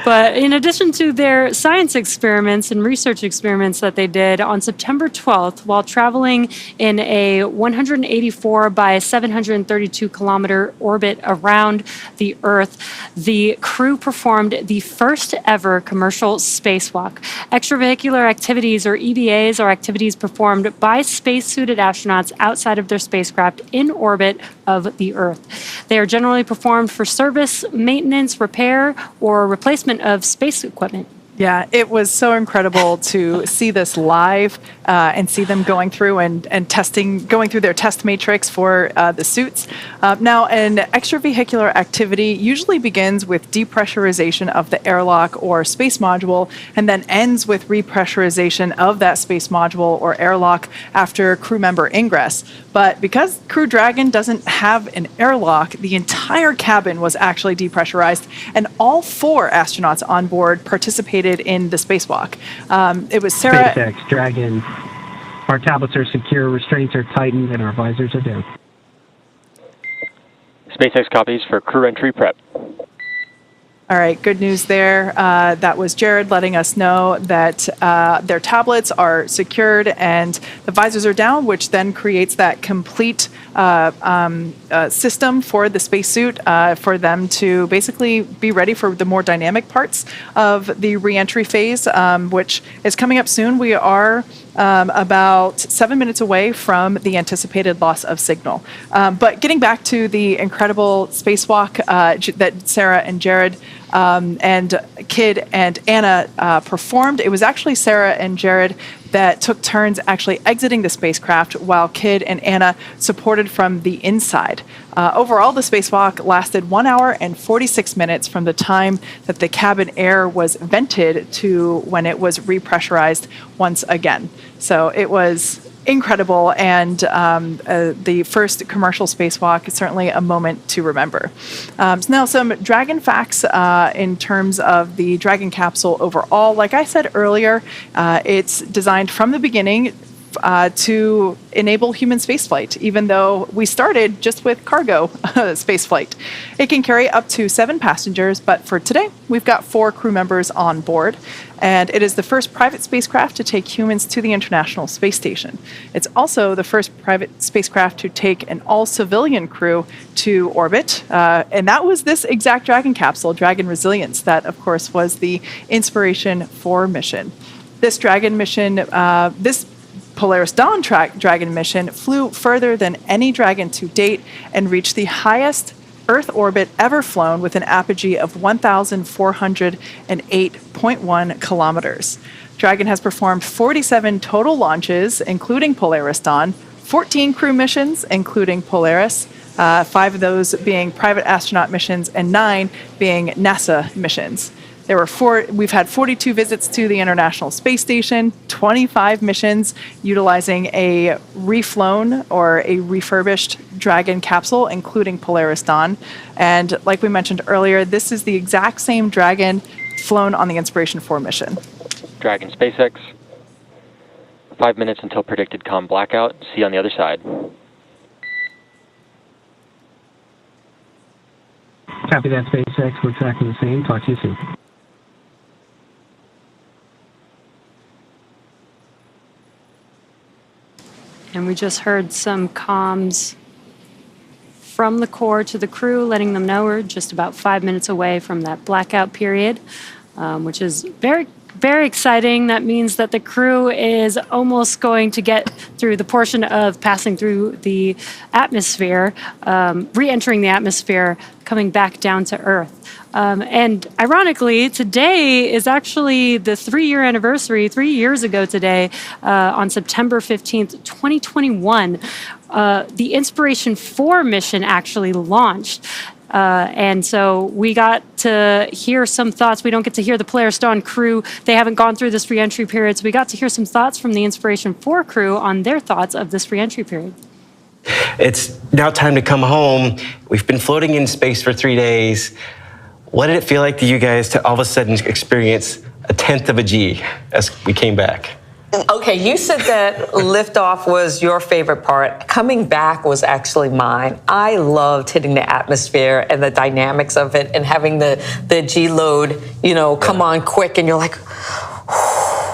But in addition to their science experiments and research experiments that they did on September 12th, while traveling in a 184 by 732 kilometer orbit around the Earth, the crew performed the first ever commercial spacewalk. Extravehicular activities, or EVAs, are activities performed by spacesuited astronauts outside of their spacecraft in orbit of the Earth. They are generally performed for service, maintenance, repair, or replacement of space equipment. Yeah, it was so incredible to see this live and see them going through and testing, going through their test matrix for the suits. Now, an extravehicular activity usually begins with depressurization of the airlock or space module and then ends with repressurization of that space module or airlock after crew member ingress. But because Crew Dragon doesn't have an airlock, the entire cabin was actually depressurized, and all 4 astronauts on board participated in the spacewalk. It was Sarah. SpaceX Dragon. Our tablets are secure, restraints are tightened, and our visors are down. SpaceX copies for crew entry prep. All right, good news there. That was Jared letting us know that their tablets are secured and the visors are down, which then creates that complete system for the spacesuit for them to basically be ready for the more dynamic parts of the reentry phase, which is coming up soon. We are about 7 minutes away from the anticipated loss of signal. But getting back to the incredible spacewalk that Sarah and Jared and Kid and Anna performed, it was actually Sarah and Jared that took turns actually exiting the spacecraft while Kid and Anna supported from the inside. Overall, the spacewalk lasted 1 hour and 46 minutes from the time that the cabin air was vented to when it was repressurized once again. So it was incredible, and the first commercial spacewalk is certainly a moment to remember. So now some Dragon facts in terms of the Dragon capsule overall. Like I said earlier, it's designed from the beginning to enable human spaceflight, even though we started just with cargo spaceflight. It can carry up to 7 passengers, but for today, we've got 4 crew members on board, and it is the first private spacecraft to take humans to the International Space Station. It's also the first private spacecraft to take an all-civilian crew to orbit, and that was this exact Dragon capsule, Dragon Resilience, that, of course, was the inspiration for mission. This Dragon mission, this Polaris Dawn Dragon mission flew further than any Dragon to date and reached the highest Earth orbit ever flown with an apogee of 1,408.1 kilometers. Dragon has performed 47 total launches, including Polaris Dawn, 14 crew missions, including Polaris, 5 of those being private astronaut missions and 9 being NASA missions. We've had 42 visits to the International Space Station, 25 missions utilizing a reflown or a refurbished Dragon capsule, including Polaris Dawn. And like we mentioned earlier, this is the exact same Dragon flown on the Inspiration 4 mission. Dragon SpaceX. 5 minutes until predicted comm blackout. See you on the other side. Copy that, SpaceX. We're tracking the same. Talk to you soon. And we just heard some comms from the Corps to the crew, letting them know we're just about 5 minutes away from that blackout period, which is very, very exciting. That means that the crew is almost going to get through the portion of passing through the atmosphere, re-entering the atmosphere, coming back down to Earth. And ironically, today is actually the 3-year anniversary. 3 years ago today, on September 15th, 2021, the Inspiration 4 mission actually launched. And so we got to hear some thoughts. We don't get to hear the Polaris Dawn crew. They haven't gone through this re-entry period. So we got to hear some thoughts from the Inspiration 4 crew on their thoughts of this re-entry period. It's now time to come home. We've been floating in space for 3 days. What did it feel like to you guys to all of a sudden experience a tenth of a G as we came back? Okay, you said that liftoff was your favorite part. Coming back was actually mine. I loved hitting the atmosphere and the dynamics of it and having the G load, come on quick and you're like,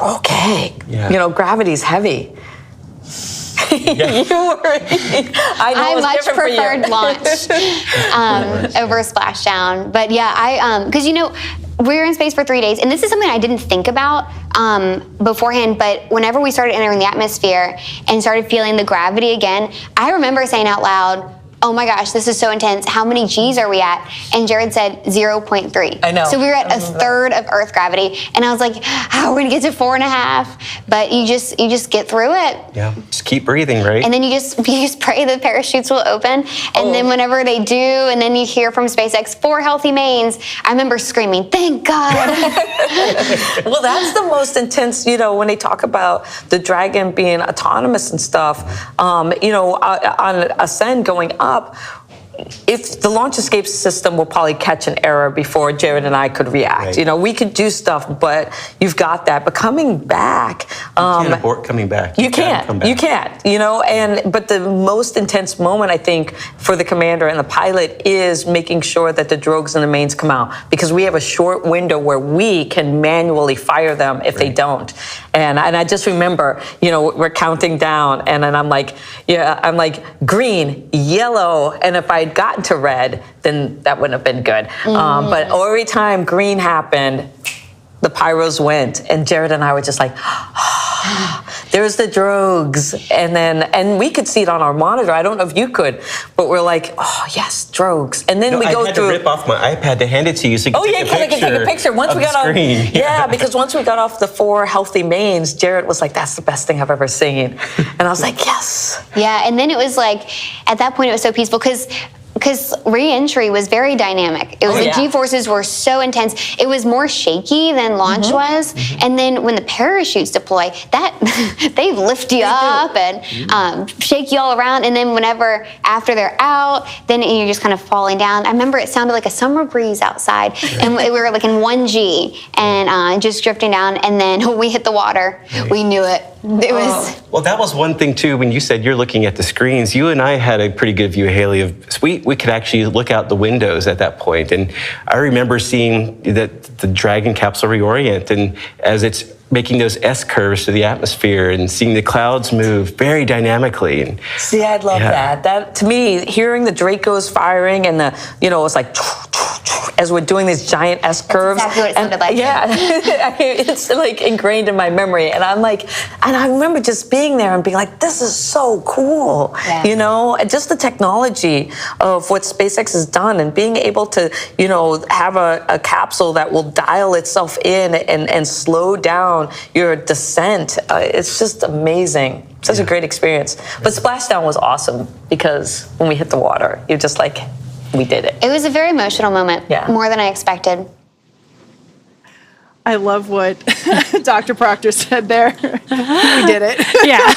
okay, gravity's heavy. I much preferred launch over splashdown. But yeah, because we were in space for 3 days, and this is something I didn't think about beforehand, but whenever we started entering the atmosphere and started feeling the gravity again, I remember saying out loud, oh my gosh, this is so intense. How many G's are we at? And Jared said 0.3. I know. So we were at a third of Earth gravity. And I was like, how are we gonna get to 4.5? But you just get through it. Yeah, just keep breathing, right? And then you just pray the parachutes will open. And then whenever they do, and then you hear from SpaceX, 4 healthy mains, I remember screaming, thank God. Well, that's the most intense, when they talk about the Dragon being autonomous and stuff, on ascend going up, if the launch escape system will probably catch an error before Jared and I could react. Right. We could do stuff, but you've got that. But coming back, you can't abort coming back. You can't. But the most intense moment, I think, for the commander and the pilot is making sure that the drogues and the mains come out, because we have a short window where we can manually fire them if they don't. And I just remember, we're counting down, and then I'm like green, yellow, and if I had gotten to red, then that wouldn't have been good. But every time green happened, the pyros went, and Jared and I were just like, there's the drogues. And we could see it on our monitor. I don't know if you could, but we're like, oh yes, drogues. And then we go through. I had to rip off my iPad to hand it to you so you could take take a picture. Once we got off, because once we got off the 4 healthy mains, Jared was like, that's the best thing I've ever seen. And I was like, yes. Yeah, and then it was like, at that point it was so peaceful because re-entry was very dynamic. It was the G-forces were so intense. It was more shaky than launch was. And then when the parachutes deploy, they lift you up and shake you all around. And then whenever after they're out, then you're just kind of falling down. I remember it sounded like a summer breeze outside, and we were like in 1G and just drifting down. And then we hit the water. We knew it. It was. Well, that was one thing too. When you said you're looking at the screens, you and I had a pretty good view, Haley. We could actually look out the windows at that point, and I remember seeing that the Dragon capsule reorient, and as it's making those S curves to the atmosphere, and seeing the clouds move very dynamically. And see, I'd love that. That to me, hearing the Dracos firing and it's like as we're doing these giant S curves. That's exactly what it sounded like. Yeah, it's like ingrained in my memory, and I'm like, and I remember just being there and being like, this is so cool, and just the technology of what SpaceX has done, and being able to, have a capsule that will dial itself in and slow down your descent. It's just amazing. Such a great experience. But splashdown was awesome because when we hit the water, you're just like, we did it. It was a very emotional moment, more than I expected. I love what Dr. Proctor said there. We did it. Yeah.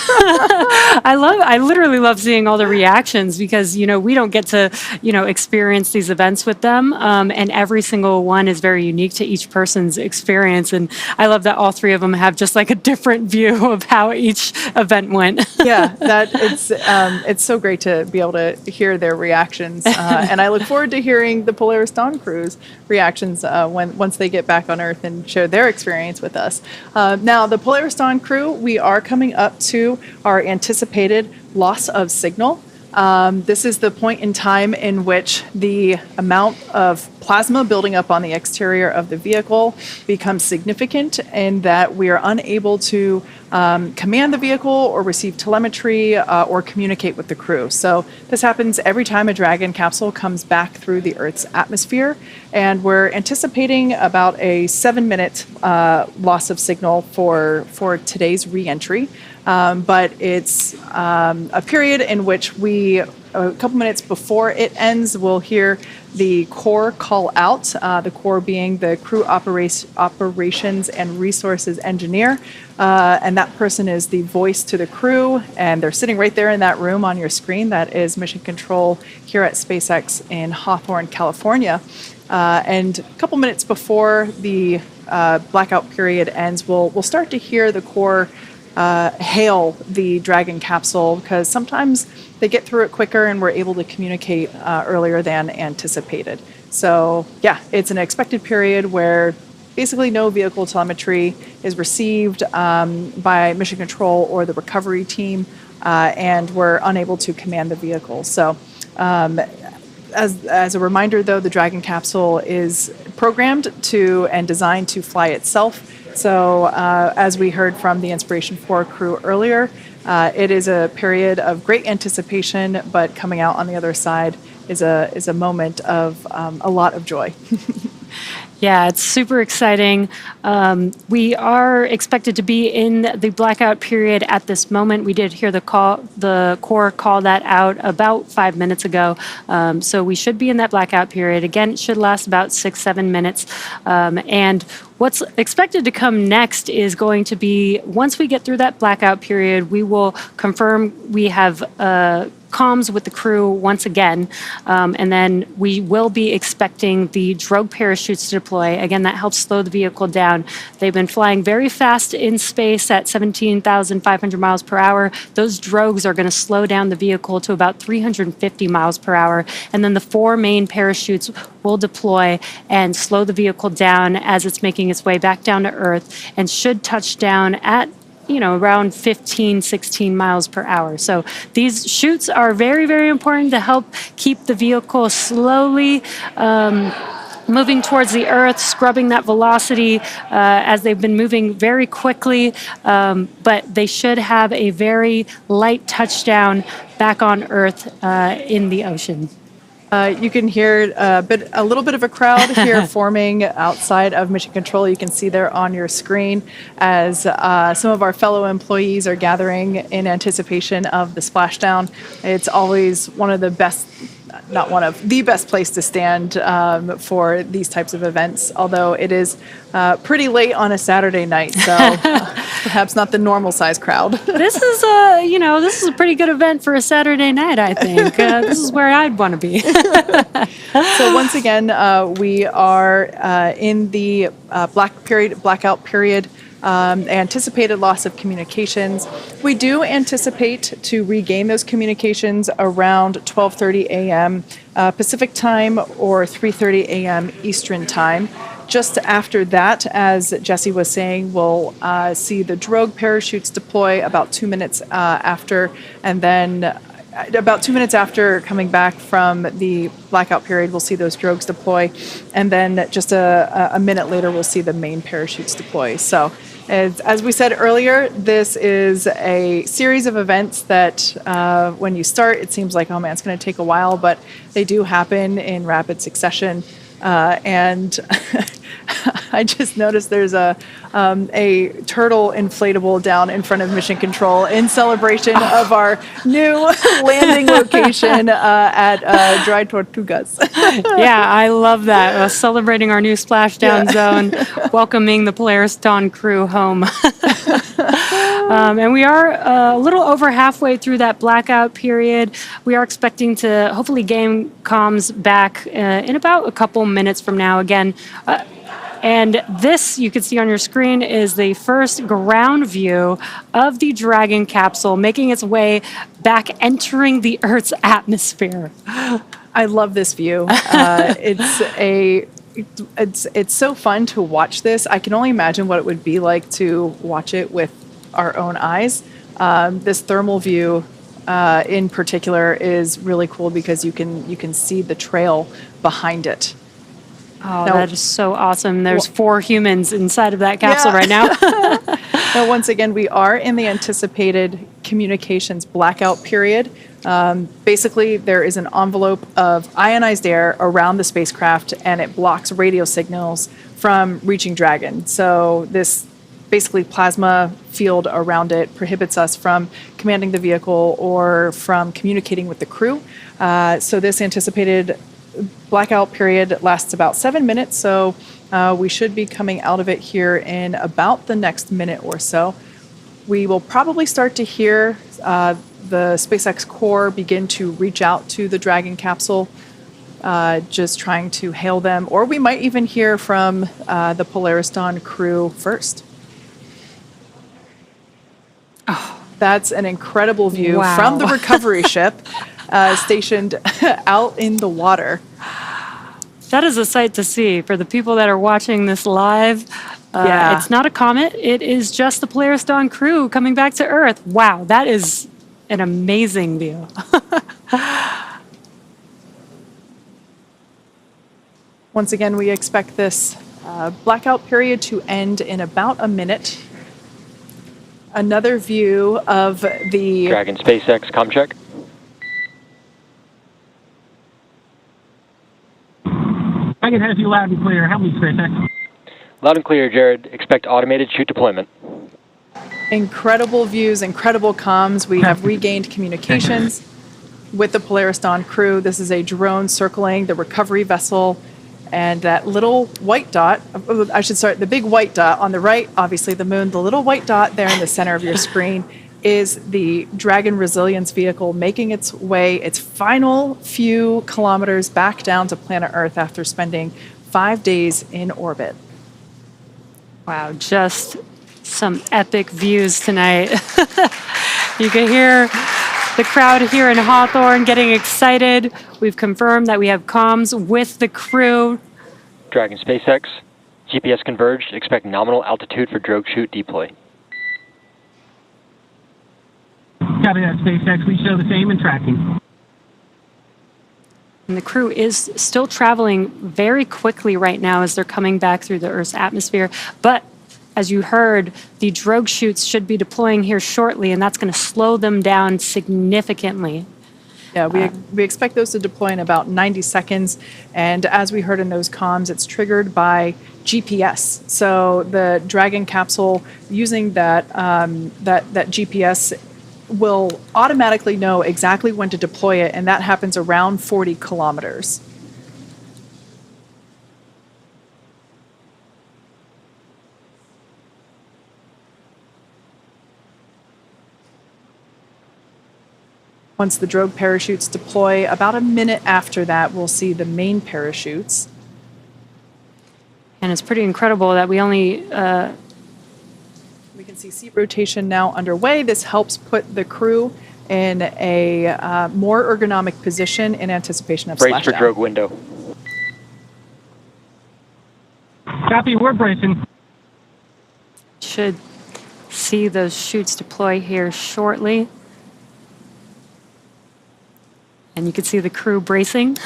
I literally love seeing all the reactions because, we don't get to, experience these events with them. And every single one is very unique to each person's experience. And I love that all three of them have just like a different view of how each event went. Yeah, it's so great to be able to hear their reactions. And I look forward to hearing the Polaris Dawn crew's reactions once they get back on Earth and share their experience with us. Now, the Polaris Dawn crew, we are coming up to our anticipated loss of signal. This is the point in time in which the amount of plasma building up on the exterior of the vehicle becomes significant and that we are unable to command the vehicle or receive telemetry or communicate with the crew. So this happens every time a Dragon capsule comes back through the Earth's atmosphere, and we're anticipating about a 7-minute loss of signal for today's re-entry. But it's a period in which a couple minutes before it ends, we'll hear the core call out, the core being the crew operations and resources engineer. And that person is the voice to the crew, and they're sitting right there in that room on your screen. That is Mission Control here at SpaceX in Hawthorne, California. And a couple minutes before the blackout period ends, we'll start to hear the core hail the Dragon capsule because sometimes they get through it quicker and we're able to communicate earlier than anticipated. So yeah, it's an expected period where basically no vehicle telemetry is received by Mission Control or the recovery team, and we're unable to command the vehicle. So as a reminder, though, the Dragon capsule is programmed to and designed to fly itself. So as we heard from the Inspiration 4 crew earlier, it is a period of great anticipation, but coming out on the other side is a moment of a lot of joy. Yeah, it's super exciting. We are expected to be in the blackout period at this moment. We did hear the core call that out about 5 minutes ago. So we should be in that blackout period. Again, it should last about 6-7 minutes. And what's expected to come next is going to be, once we get through that blackout period, we will confirm we have comms with the crew once again, and then we will be expecting the drogue parachutes to deploy. Again, that helps slow the vehicle down. They've been flying very fast in space at 17,500 miles per hour. Those drogues are going to slow down the vehicle to about 350 miles per hour, and then the 4 main parachutes will deploy and slow the vehicle down as it's making its way back down to Earth, and should touch down at around 15, 16 miles per hour. So these chutes are very, very important to help keep the vehicle slowly moving towards the Earth, scrubbing that velocity as they've been moving very quickly. But they should have a very light touchdown back on Earth in the ocean. You can hear a little bit of a crowd here forming outside of Mission Control. You can see there on your screen as some of our fellow employees are gathering in anticipation of the splashdown. It's always one of the best, not one of the best place to stand for these types of events, although it is pretty late on a Saturday night, so perhaps not the normal size crowd. This is a pretty good event for a Saturday night, I think. This is where I'd want to be. So once again, we are in the blackout period. Anticipated loss of communications. We do anticipate to regain those communications around 12:30 a.m. Pacific time or 3:30 a.m. Eastern time. Just after that, as Jesse was saying, we'll see the drogue parachutes deploy about 2 minutes after, and then about 2 minutes after coming back from the blackout period, we'll see those drogues deploy, and then just a minute later, we'll see the main parachutes deploy. So, as we said earlier, this is a series of events that when you start, it seems like, oh man, it's going to take a while, but they do happen in rapid succession. and I just noticed there's a turtle inflatable down in front of Mission Control in celebration of our new landing location at Dry Tortugas. Yeah, I love that. Celebrating our new splashdown zone, welcoming the Polaris Dawn crew home. And we are a little over halfway through that blackout period. We are expecting to hopefully gain comms back in about a couple minutes from now again. And this, you can see on your screen, is the first ground view of the Dragon capsule making its way back, entering the Earth's atmosphere. I love this view. It's so fun to watch this. I can only imagine what it would be like to watch it with our own eyes. This thermal view in particular is really cool because you can see the trail behind it. Oh, that is so awesome. There's 4 humans inside of that capsule right now. Now, once again, we are in the anticipated communications blackout period. Basically, there is an envelope of ionized air around the spacecraft, and it blocks radio signals from reaching Dragon. So this basically plasma field around it prohibits us from commanding the vehicle or from communicating with the crew. So this anticipated blackout period lasts about 7 minutes, so we should be coming out of it here in about the next minute or so. We will probably start to hear the SpaceX core begin to reach out to the Dragon capsule, just trying to hail them, or we might even hear from the Polaris Dawn crew first. Oh, that's an incredible view from the recovery ship stationed out in the water. That is a sight to see for the people that are watching this live. It's not a comet. It is just the Polaris Dawn crew coming back to Earth. Wow, that is an amazing view. Once again, we expect this blackout period to end in about a minute. Another view of the Dragon SpaceX comm check. Dragon has you loud and clear. Help me, SpaceX. Loud and clear, Jared. Expect automated chute deployment. Incredible views, incredible comms. We have regained communications with the Polaris Dawn crew. This is a drone circling the recovery vessel. And that little white dot, I should start, the big white dot on the right, obviously the moon, the little white dot there in the center of your screen is the Dragon Resilience vehicle making its way, its final few kilometers back down to planet Earth after spending 5 days in orbit. Wow, just some epic views tonight. You can hear the crowd here in Hawthorne getting excited. We've confirmed that we have comms with the crew. Dragon SpaceX, GPS converged. Expect nominal altitude for drogue chute deploy. Copy that, SpaceX. We show the same and tracking. And the crew is still traveling very quickly right now as they're coming back through the Earth's atmosphere. But as you heard, the drogue chutes should be deploying here shortly, and that's going to slow them down significantly. Yeah, we expect those to deploy in about 90 seconds. And as we heard in those comms, it's triggered by GPS. So the Dragon capsule, using that GPS, will automatically know exactly when to deploy it, and that happens around 40 kilometers. Once the drogue parachutes deploy, about a minute after that, we'll see the main parachutes. And it's pretty incredible that we only... We can see seat rotation now underway. This helps put the crew in a more ergonomic position in anticipation of splashdown. Brace for drogue window. Copy, we're bracing. Should see those chutes deploy here shortly. And you can see the crew bracing.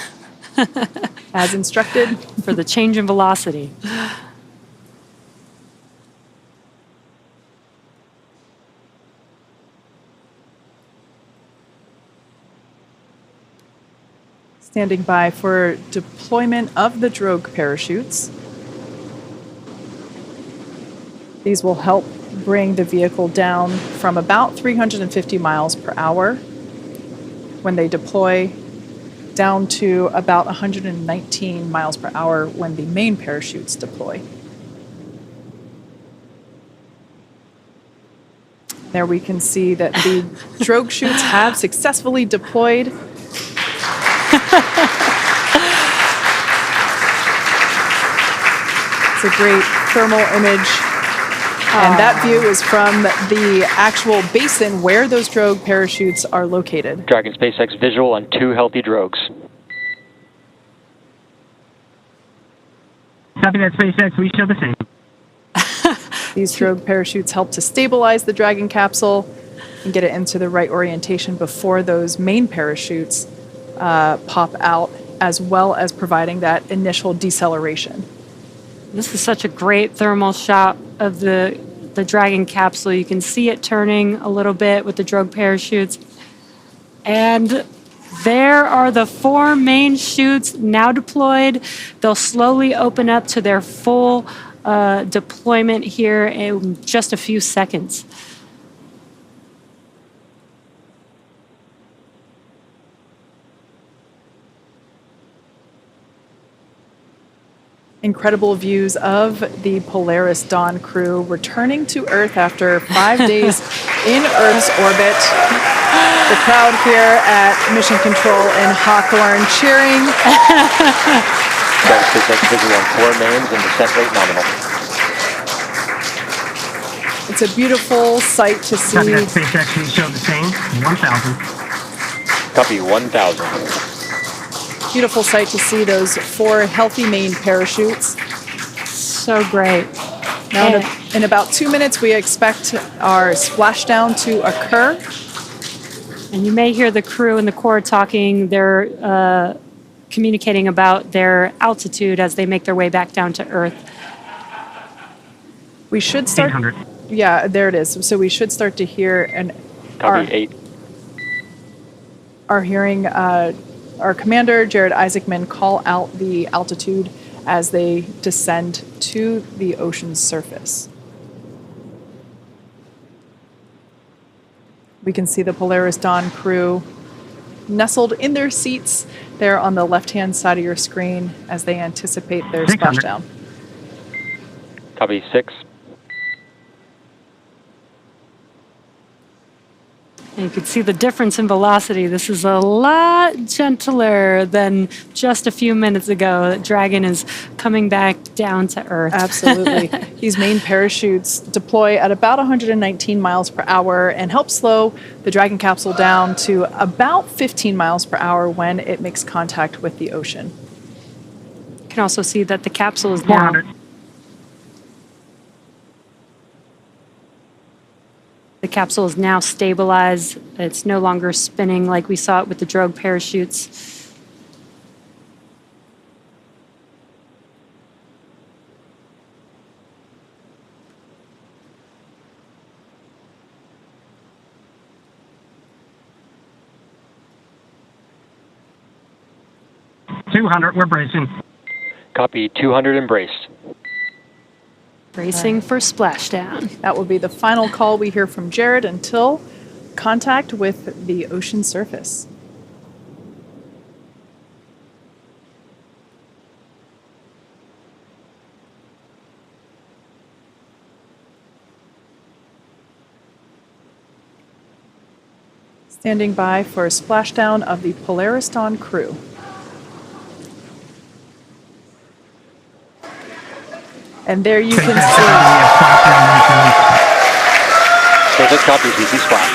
As instructed. For the change in velocity. Standing by for deployment of the drogue parachutes. These will help bring the vehicle down from about 350 miles per hour when they deploy down to about 119 miles per hour when the main parachutes deploy. There we can see that the drogue chutes have successfully deployed. It's a great thermal image. And that view is from the actual basin where those drogue parachutes are located. Dragon SpaceX visual on 2 healthy drogues. Copy that, SpaceX. We show the same. These drogue parachutes help to stabilize the Dragon capsule and get it into the right orientation before those main parachutes pop out, as well as providing that initial deceleration. This is such a great thermal shot of the Dragon capsule. You can see it turning a little bit with the drogue parachutes. And there are the 4 main chutes now deployed. They'll slowly open up to their full deployment here in just a few seconds. Incredible views of the Polaris Dawn crew returning to Earth after 5 days in Earth's orbit. The crowd here at Mission Control in Hawthorne cheering. Dragon SpaceX visual on 4 mains and descent rate nominal. It's a beautiful sight to see. Copy that, SpaceX. We show the same. 1,000. Copy 1,000. Beautiful sight to see those 4 healthy main parachutes. So great. Now, in about 2 minutes, we expect our splashdown to occur. And you may hear the crew and the Corps talking. They're communicating about their altitude as they make their way back down to Earth. We should start. 800. Yeah, there it is. So we should start to hear Copy 8. Are hearing our commander, Jared Isaacman, call out the altitude as they descend to the ocean's surface. We can see the Polaris Dawn crew nestled in their seats there on the left-hand side of your screen as they anticipate their splashdown. Copy 6. And you can see the difference in velocity. This is a lot gentler than just a few minutes ago. Dragon is coming back down to Earth. Absolutely. These main parachutes deploy at about 119 miles per hour and help slow the Dragon capsule down to about 15 miles per hour when it makes contact with the ocean. You can also see that the capsule is now... 400. The capsule is now stabilized. It's no longer spinning like we saw it with the drogue parachutes. $200. We're bracing. Copy 200 embraced. Bracing for splashdown. That will be the final call we hear from Jared until contact with the ocean surface. Standing by for a splashdown of the Polaris Dawn crew. And there you can see. Perfect copies, we see splash.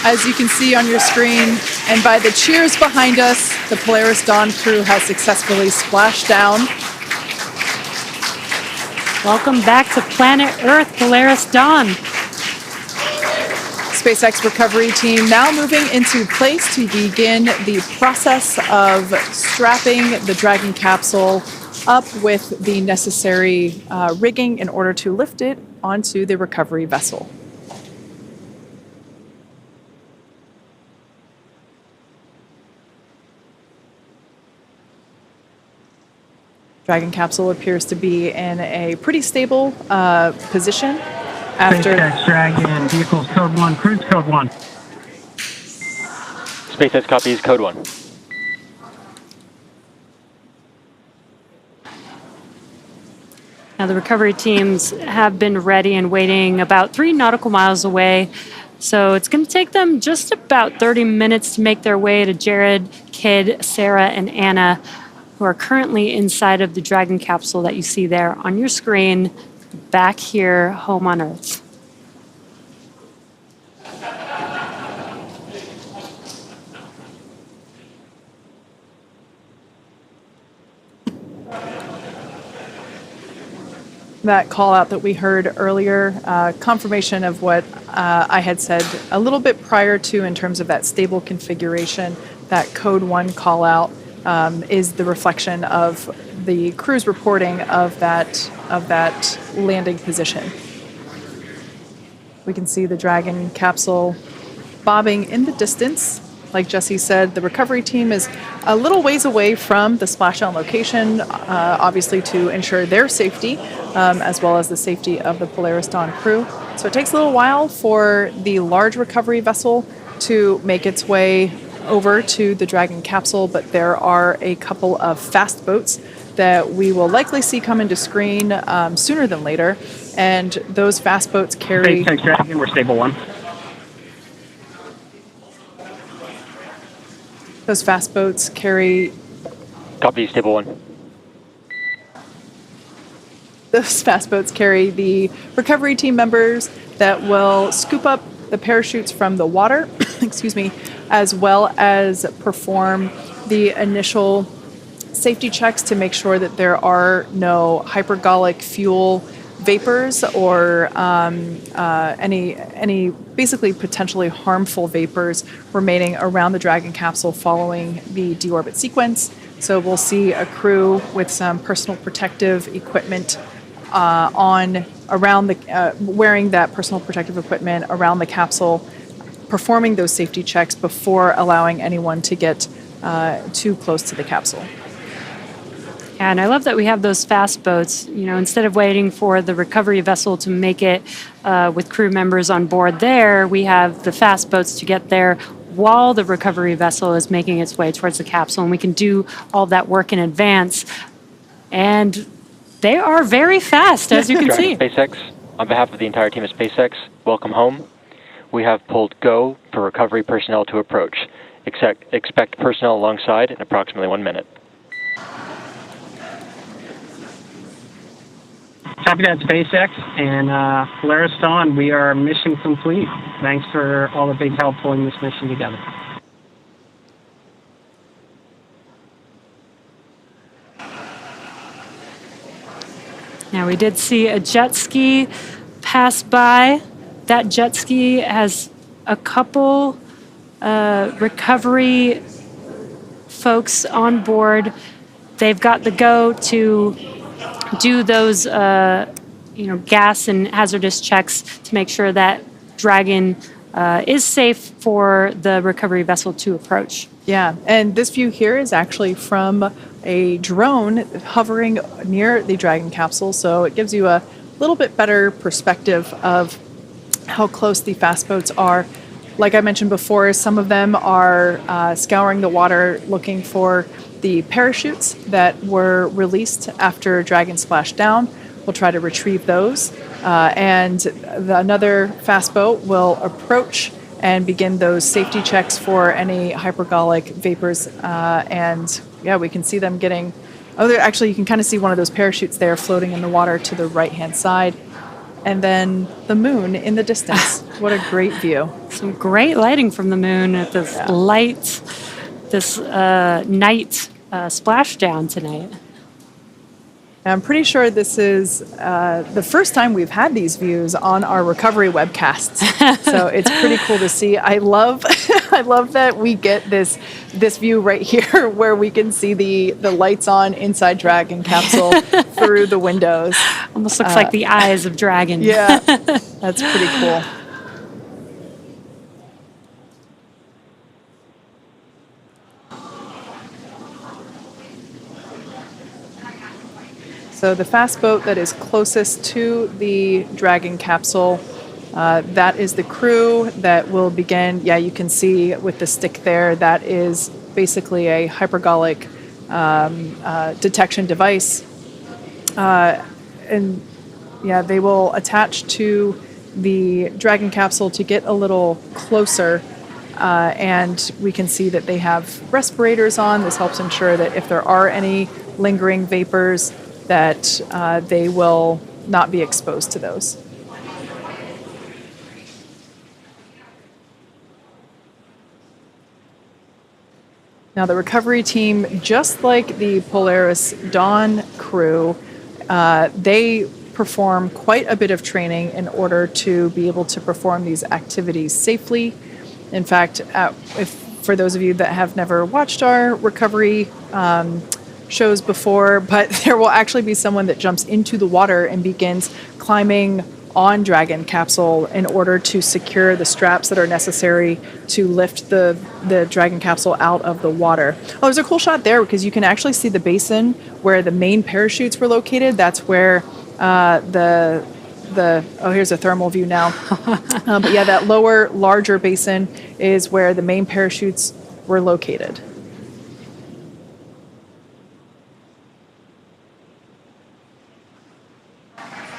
As you can see on your screen, and by the cheers behind us, the Polaris Dawn crew has successfully splashed down. Welcome back to planet Earth, Polaris Dawn. SpaceX recovery team now moving into place to begin the process of strapping the Dragon capsule up with the necessary rigging in order to lift it onto the recovery vessel. Dragon capsule appears to be in a pretty stable position after SpaceX Dragon vehicles code 1, cruise code 1. SpaceX copies code 1. Now, the recovery teams have been ready and waiting about 3 nautical miles away. So it's going to take them just about 30 minutes to make their way to Jared, Kid, Sarah, and Anna, who are currently inside of the Dragon capsule that you see there on your screen, back here, home on Earth. That call out that we heard earlier, confirmation of what I had said a little bit prior to in terms of that stable configuration. That code 1 call out is the reflection of the crew's reporting of that landing position. We can see the Dragon capsule bobbing in the distance. Like Jesse said, the recovery team is a little ways away from the splashdown location, obviously to ensure their safety, as well as the safety of the Polaris Dawn crew. So it takes a little while for the large recovery vessel to make its way over to the Dragon capsule, but there are a couple of fast boats that we will likely see come into screen sooner than later, and those fast boats carry... SpaceX Dragon, we're stable 1. Those fast boats carry... Copy, stable 1. Those fast boats carry the recovery team members that will scoop up the parachutes from the water, excuse me, as well as perform the initial safety checks to make sure that there are no hypergolic fuel vapors or any basically potentially harmful vapors remaining around the Dragon capsule following the deorbit sequence. So we'll see a crew with some personal protective equipment wearing that personal protective equipment around the capsule, performing those safety checks before allowing anyone to get too close to the capsule. And I love that we have those fast boats. You know, instead of waiting for the recovery vessel to make it with crew members on board there, we have the fast boats to get there while the recovery vessel is making its way towards the capsule. And we can do all that work in advance. And they are very fast, as you can see. SpaceX, on behalf of the entire team of SpaceX, welcome home. We have pulled go for recovery personnel to approach. Expect personnel alongside in approximately 1 minute. Copy that, SpaceX. And Polaris Dawn, we are mission complete. Thanks for all the big help pulling this mission together. Now, we did see a jet ski pass by. That jet ski has a couple recovery folks on board. They've got the go to do those gas and hazardous checks to make sure that Dragon is safe for the recovery vessel to approach. Yeah, and this view here is actually from a drone hovering near the Dragon capsule, so it gives you a little bit better perspective of how close the fast boats are. Like I mentioned before, some of them are scouring the water looking for the parachutes that were released after Dragon splashed down. We'll try to retrieve those. And another fast boat will approach and begin those safety checks for any hypergolic vapors. And yeah, we can see them getting... actually, you can kind of see one of those parachutes there floating in the water to the right-hand side. And then the moon in the distance. What a great view. Some great lighting from the moon at this night splashdown tonight. I'm pretty sure this is the first time we've had these views on our recovery webcasts. So it's pretty cool to see. I love that we get this view right here where we can see the lights on inside Dragon capsule through the windows. Almost looks like the eyes of Dragon. Yeah, that's pretty cool. So the fast boat that is closest to the Dragon capsule, that is the crew that will begin. Yeah, you can see with the stick there, that is basically a hypergolic detection device. And yeah, they will attach to the Dragon capsule to get a little closer. And we can see that they have respirators on. This helps ensure that if there are any lingering vapors, that they will not be exposed to those. Now, the recovery team, just like the Polaris Dawn crew, they perform quite a bit of training in order to be able to perform these activities safely. In fact, for those of you that have never watched our recovery shows before, but there will actually be someone that jumps into the water and begins climbing on Dragon capsule in order to secure the straps that are necessary to lift the Dragon capsule out of the water. Oh, there's a cool shot there because you can actually see the basin where the main parachutes were located. That's where here's a thermal view now. But yeah, that lower, larger basin is where the main parachutes were located.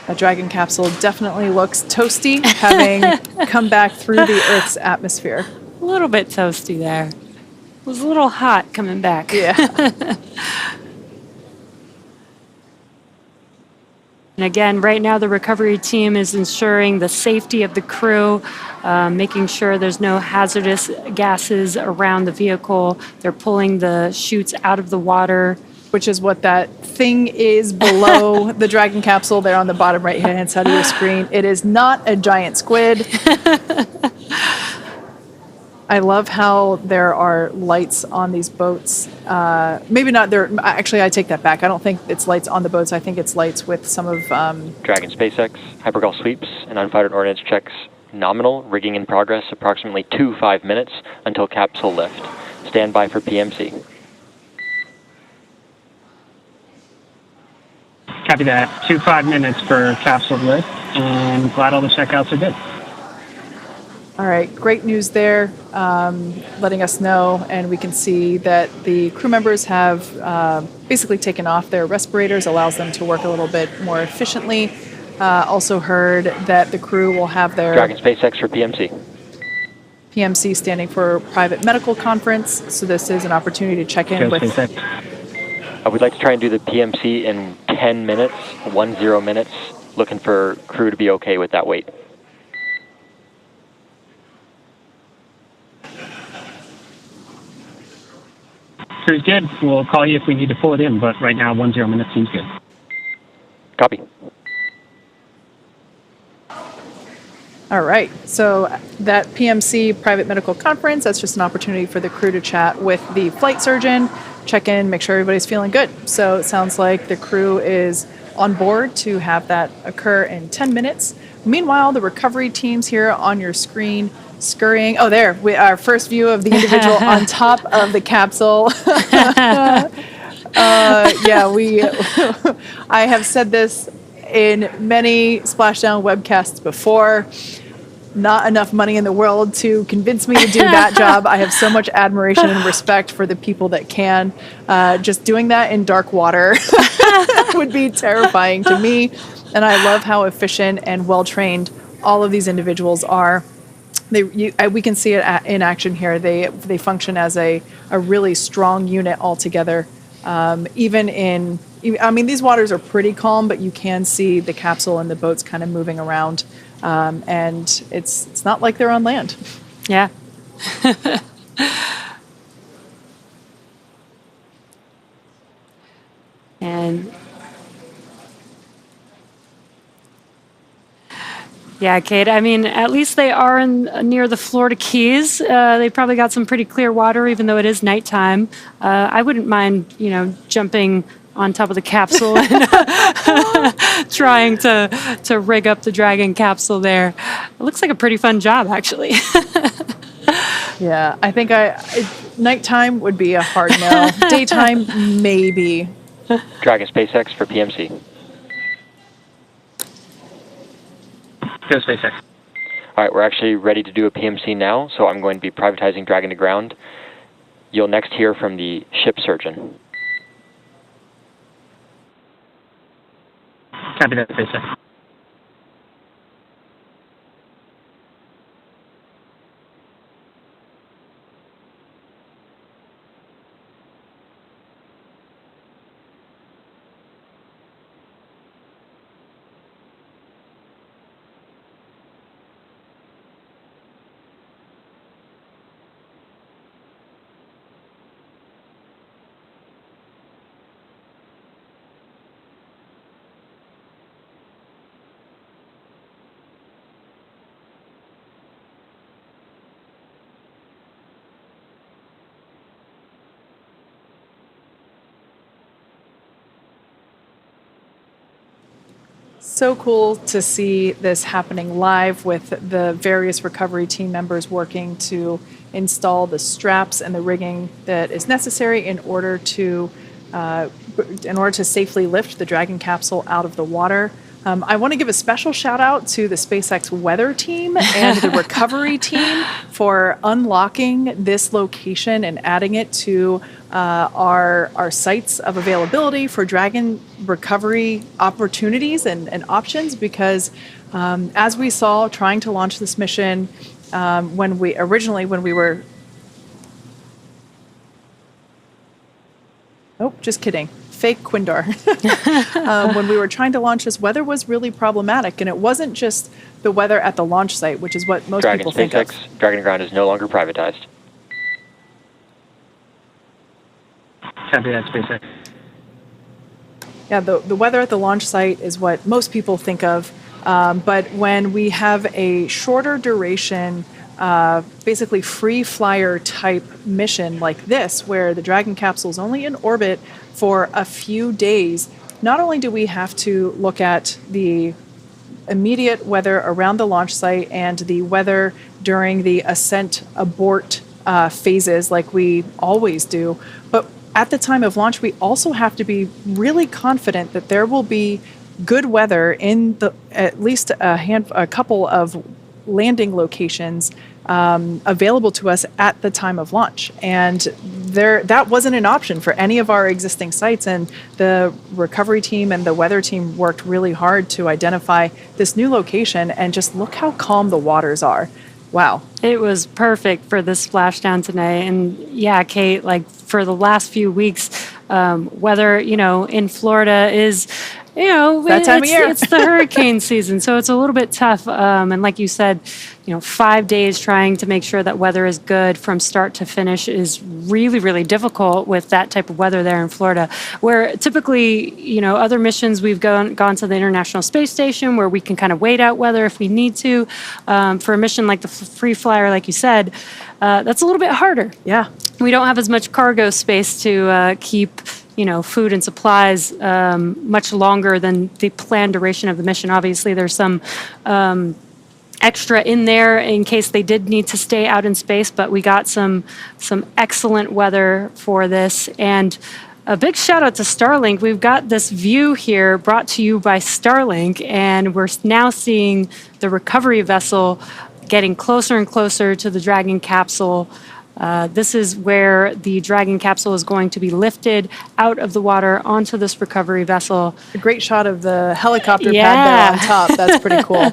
A Dragon capsule definitely looks toasty, having come back through the Earth's atmosphere. A little bit toasty there. It was a little hot coming back. Yeah. And again, right now the recovery team is ensuring the safety of the crew, making sure there's no hazardous gases around the vehicle. They're pulling the chutes out of the water. Which is what that thing is below the Dragon capsule there on the bottom right-hand side of your screen. It is not a giant squid. I love how there are lights on these boats. Maybe not there. Actually, I take that back. I don't think it's lights on the boats. I think it's lights with some of... Dragon SpaceX, hypergol sweeps, and unfired ordnance checks nominal. Rigging in progress, approximately 5 minutes until capsule lift. Stand by for PMC. Copy that. 5 minutes for capsule lift, and glad all the checkouts are good. All right, great news there, letting us know, and we can see that the crew members have basically taken off their respirators, allows them to work a little bit more efficiently. Also heard that the crew will have their... Dragon SpaceX for PMC. PMC standing for Private Medical Conference, so this is an opportunity to check in with... We'd like to try and do the PMC in 10 minutes, 10 minutes, looking for crew to be okay with that wait. Crew's good. We'll call you if we need to pull it in, but right now 10 minutes seems good. Copy. All right, so that PMC Private Medical Conference, that's just an opportunity for the crew to chat with the flight surgeon, check in, make sure everybody's feeling good. So it sounds like the crew is on board to have that occur in 10 minutes. Meanwhile, the recovery team's here on your screen scurrying. Oh, there, our first view of the individual on top of the capsule. I have said this in many Splashdown webcasts before. Not enough money in the world to convince me to do that job. I have so much admiration and respect for the people that can. Just doing that in dark water would be terrifying to me. And I love how efficient and well-trained all of these individuals are. We can see it in action here. They function as a really strong unit altogether. These waters are pretty calm, but you can see the capsule and the boats kind of moving around. And it's not like they're on land. Yeah. And yeah, Kate, I mean, at least they are near the Florida Keys. They probably got some pretty clear water, even though it is nighttime. I wouldn't mind, jumping on top of the capsule and trying to rig up the Dragon capsule there. It looks like a pretty fun job, actually. Yeah, I think nighttime would be a hard no. Daytime, maybe. Dragon SpaceX for PMC. Go SpaceX. All right, we're actually ready to do a PMC now, so I'm going to be privatizing Dragon to ground. You'll next hear from the ship surgeon. Copy that, SpaceX. So cool to see this happening live with the various recovery team members working to install the straps and the rigging that is necessary in order to safely lift the Dragon capsule out of the water. I want to give a special shout out to the SpaceX weather team and the recovery team for unlocking this location and adding it to our sites of availability for Dragon recovery opportunities and options, because as we saw trying to launch this mission when we were just kidding. Fake Quindar. When we were trying to launch this, weather was really problematic, and it wasn't just the weather at the launch site, which is what most people think of. Dragon ground is no longer privatized. Copy that, SpaceX. Yeah, the weather at the launch site is what most people think of, but when we have a shorter duration, basically free flyer type mission like this, where the Dragon capsule is only in orbit for a few days, not only do we have to look at the immediate weather around the launch site and the weather during the ascent abort phases like we always do, but at the time of launch, we also have to be really confident that there will be good weather in at least a couple of landing locations available to us at the time of launch. And that wasn't an option for any of our existing sites. And the recovery team and the weather team worked really hard to identify this new location, and just look how calm the waters are. Wow. It was perfect for this splashdown today. And yeah, Kate, like for the last few weeks, weather, in Florida is, that time of year. It's the hurricane season, so it's a little bit tough. And like you said, 5 days trying to make sure that weather is good from start to finish is really, really difficult with that type of weather there in Florida. Where typically, other missions we've gone to the International Space Station where we can kind of wait out weather if we need to. For a mission like the Free Flyer, like you said, that's a little bit harder. Yeah. We don't have as much cargo space to keep food and supplies much longer than the planned duration of the mission. Obviously, there's some extra in there in case they did need to stay out in space, but we got some excellent weather for this. And a big shout out to Starlink. We've got this view here brought to you by Starlink, and we're now seeing the recovery vessel getting closer and closer to the Dragon capsule. This is where the Dragon capsule is going to be lifted out of the water onto this recovery vessel. A great shot of the helicopter pad there on top. That's pretty cool.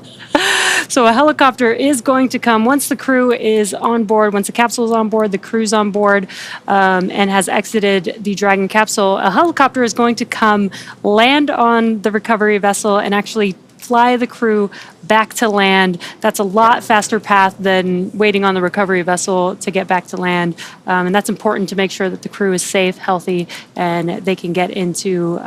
So a helicopter is going to come once the crew is on board, once the capsule is on board, the crew's on board, and has exited the Dragon capsule. A helicopter is going to come, land on the recovery vessel, and actually fly the crew back to land. That's a lot faster path than waiting on the recovery vessel to get back to land. And that's important to make sure that the crew is safe, healthy, and they can get into,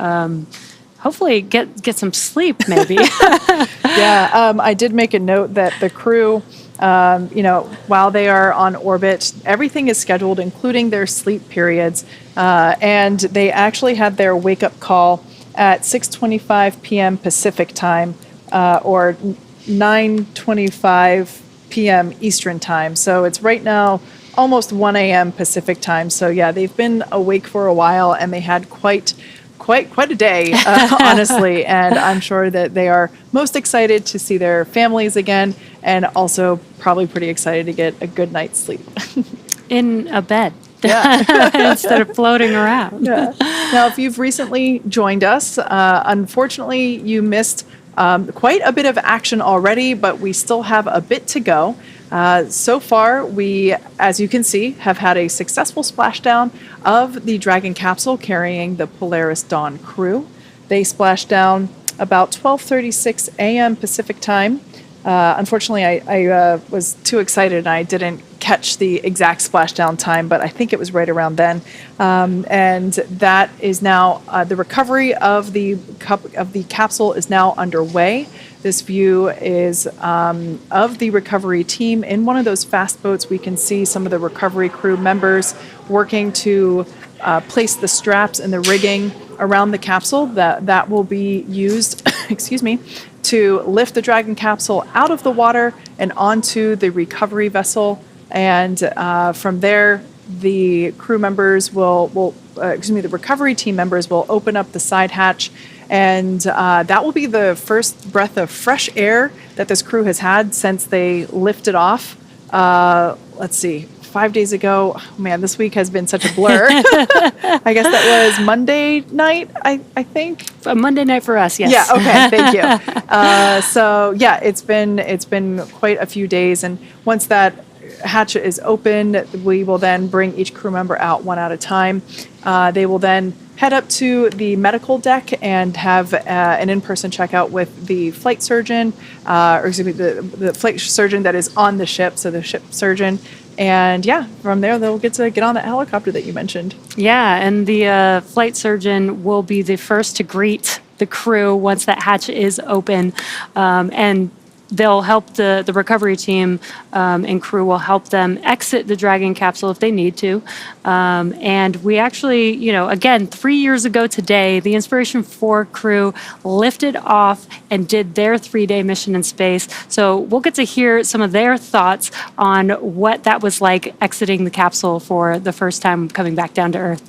hopefully get some sleep maybe. Yeah, I did make a note that the crew, while they are on orbit, everything is scheduled, including their sleep periods. And they actually had their wake-up call at 6:25 p.m. Pacific time, or 9:25 p.m. Eastern time. So it's right now almost 1 a.m. Pacific time. So yeah, they've been awake for a while, and they had quite quite a day, honestly. And I'm sure that they are most excited to see their families again, and also probably pretty excited to get a good night's sleep. In a bed. Yeah. Instead of floating around. Yeah. Now, if you've recently joined us, unfortunately, you missed quite a bit of action already, but we still have a bit to go. So far, we, as you can see, have had a successful splashdown of the Dragon capsule carrying the Polaris Dawn crew. They splashed down about 12:36 a.m. Pacific time. Unfortunately, I was too excited and I didn't catch the exact splashdown time, but I think it was right around then. And that is now the recovery of the capsule is now underway. This view is of the recovery team in one of those fast boats. We can see some of the recovery crew members working to place the straps and the rigging around the capsule that will be used, excuse me, to lift the Dragon capsule out of the water and onto the recovery vessel. And from there, the crew members the recovery team members will open up the side hatch, and that will be the first breath of fresh air that this crew has had since they lifted off. Let's see, 5 days ago. Oh, man, this week has been such a blur. I guess that was Monday night, I think. A Monday night for us, yes. Yeah, okay, thank you. So yeah, it's been quite a few days, and once that hatch is open, we will then bring each crew member out one at a time. They will then head up to the medical deck and have an in-person checkout with the flight surgeon, or excuse me, the flight surgeon that is on the ship, so the ship surgeon. And yeah, from there, they'll get on that helicopter that you mentioned. Yeah, and the flight surgeon will be the first to greet the crew once that hatch is open. And they'll help the recovery team and crew will help them exit the Dragon capsule if they need to. And we actually, again, 3 years ago today, the Inspiration 4 crew lifted off and did their 3-day mission in space. So we'll get to hear some of their thoughts on what that was like exiting the capsule for the first time coming back down to Earth.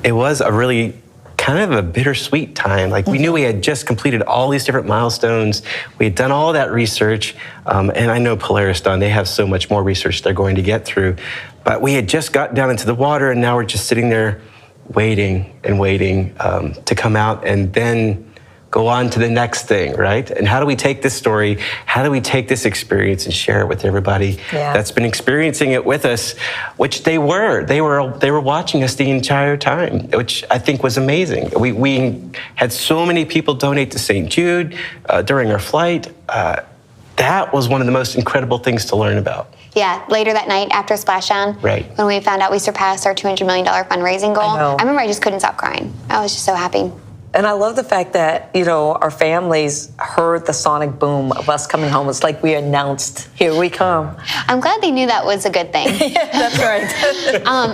It was a really kind of a bittersweet time. Like, we knew we had just completed all these different milestones. We had done all that research. And I know Polaris Dawn, they have so much more research they're going to get through. But we had just got down into the water, and now we're just sitting there waiting and waiting to come out and then go on to the next thing, right? And how do we take this story? How do we take this experience and share it with everybody that's been experiencing it with us, which they were. They were watching us the entire time, which I think was amazing. We had so many people donate to St. Jude during our flight. That was one of the most incredible things to learn about. Yeah, later that night after splashdown, when we found out we surpassed our $200 million fundraising goal, I remember I just couldn't stop crying. I was just so happy. And I love the fact that, our families heard the sonic boom of us coming home. It's like we announced, here we come. I'm glad they knew that was a good thing. Yeah, that's right.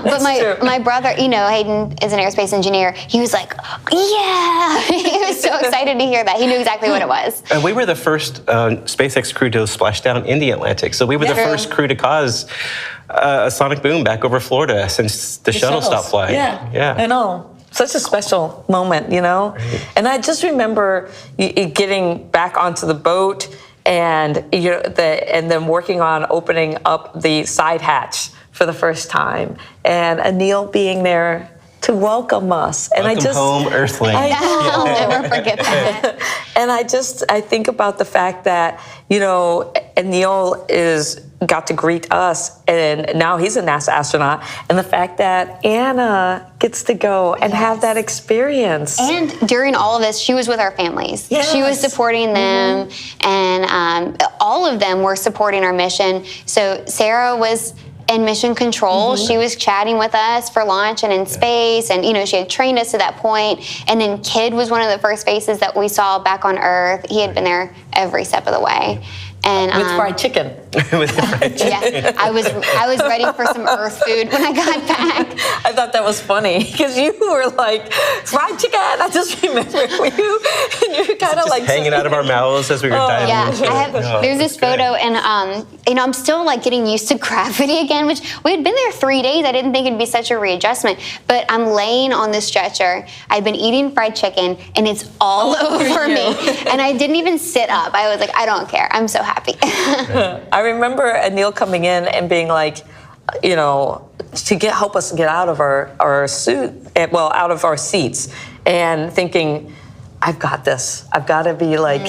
But my brother, Hayden is an aerospace engineer. He was like, yeah. He was so excited to hear that. He knew exactly what it was. And we were the first SpaceX crew to splash down in the Atlantic. So we were the first crew to cause a sonic boom back over Florida since the shuttle stopped flying. Yeah, I know. Such a special moment, Right. And I just remember getting back onto the boat and and then working on opening up the side hatch for the first time, and Anil being there to welcome us. And welcome home, Earthling. I'll never forget that. And I think about the fact that Anil got to greet us, and now he's a NASA astronaut, and the fact that Anna gets to go and have that experience. And during all of this, she was with our families. Yes. She was supporting them, and all of them were supporting our mission. So Sarah was in mission control. She was chatting with us for launch and in space, and she had trained us to that point. And then Kid was one of the first faces that we saw back on Earth. He had been there every step of the way. And with fried chicken. Yeah, I was ready for some Earth food when I got back. I thought that was funny because you were like, fried chicken. I just remember you kind of like hanging out of our mouths as we were diving. Yeah, there's this photo in I'm still like getting used to gravity again, which we had been there 3 days. I didn't think it'd be such a readjustment, but I'm laying on this stretcher. I've been eating fried chicken and it's all over me. And I didn't even sit up. I was like, I don't care. I'm so happy. I remember Anil coming in and being like, you know, to help us get out of our suit, out of our seats, and thinking, I've got this. I've got to be like,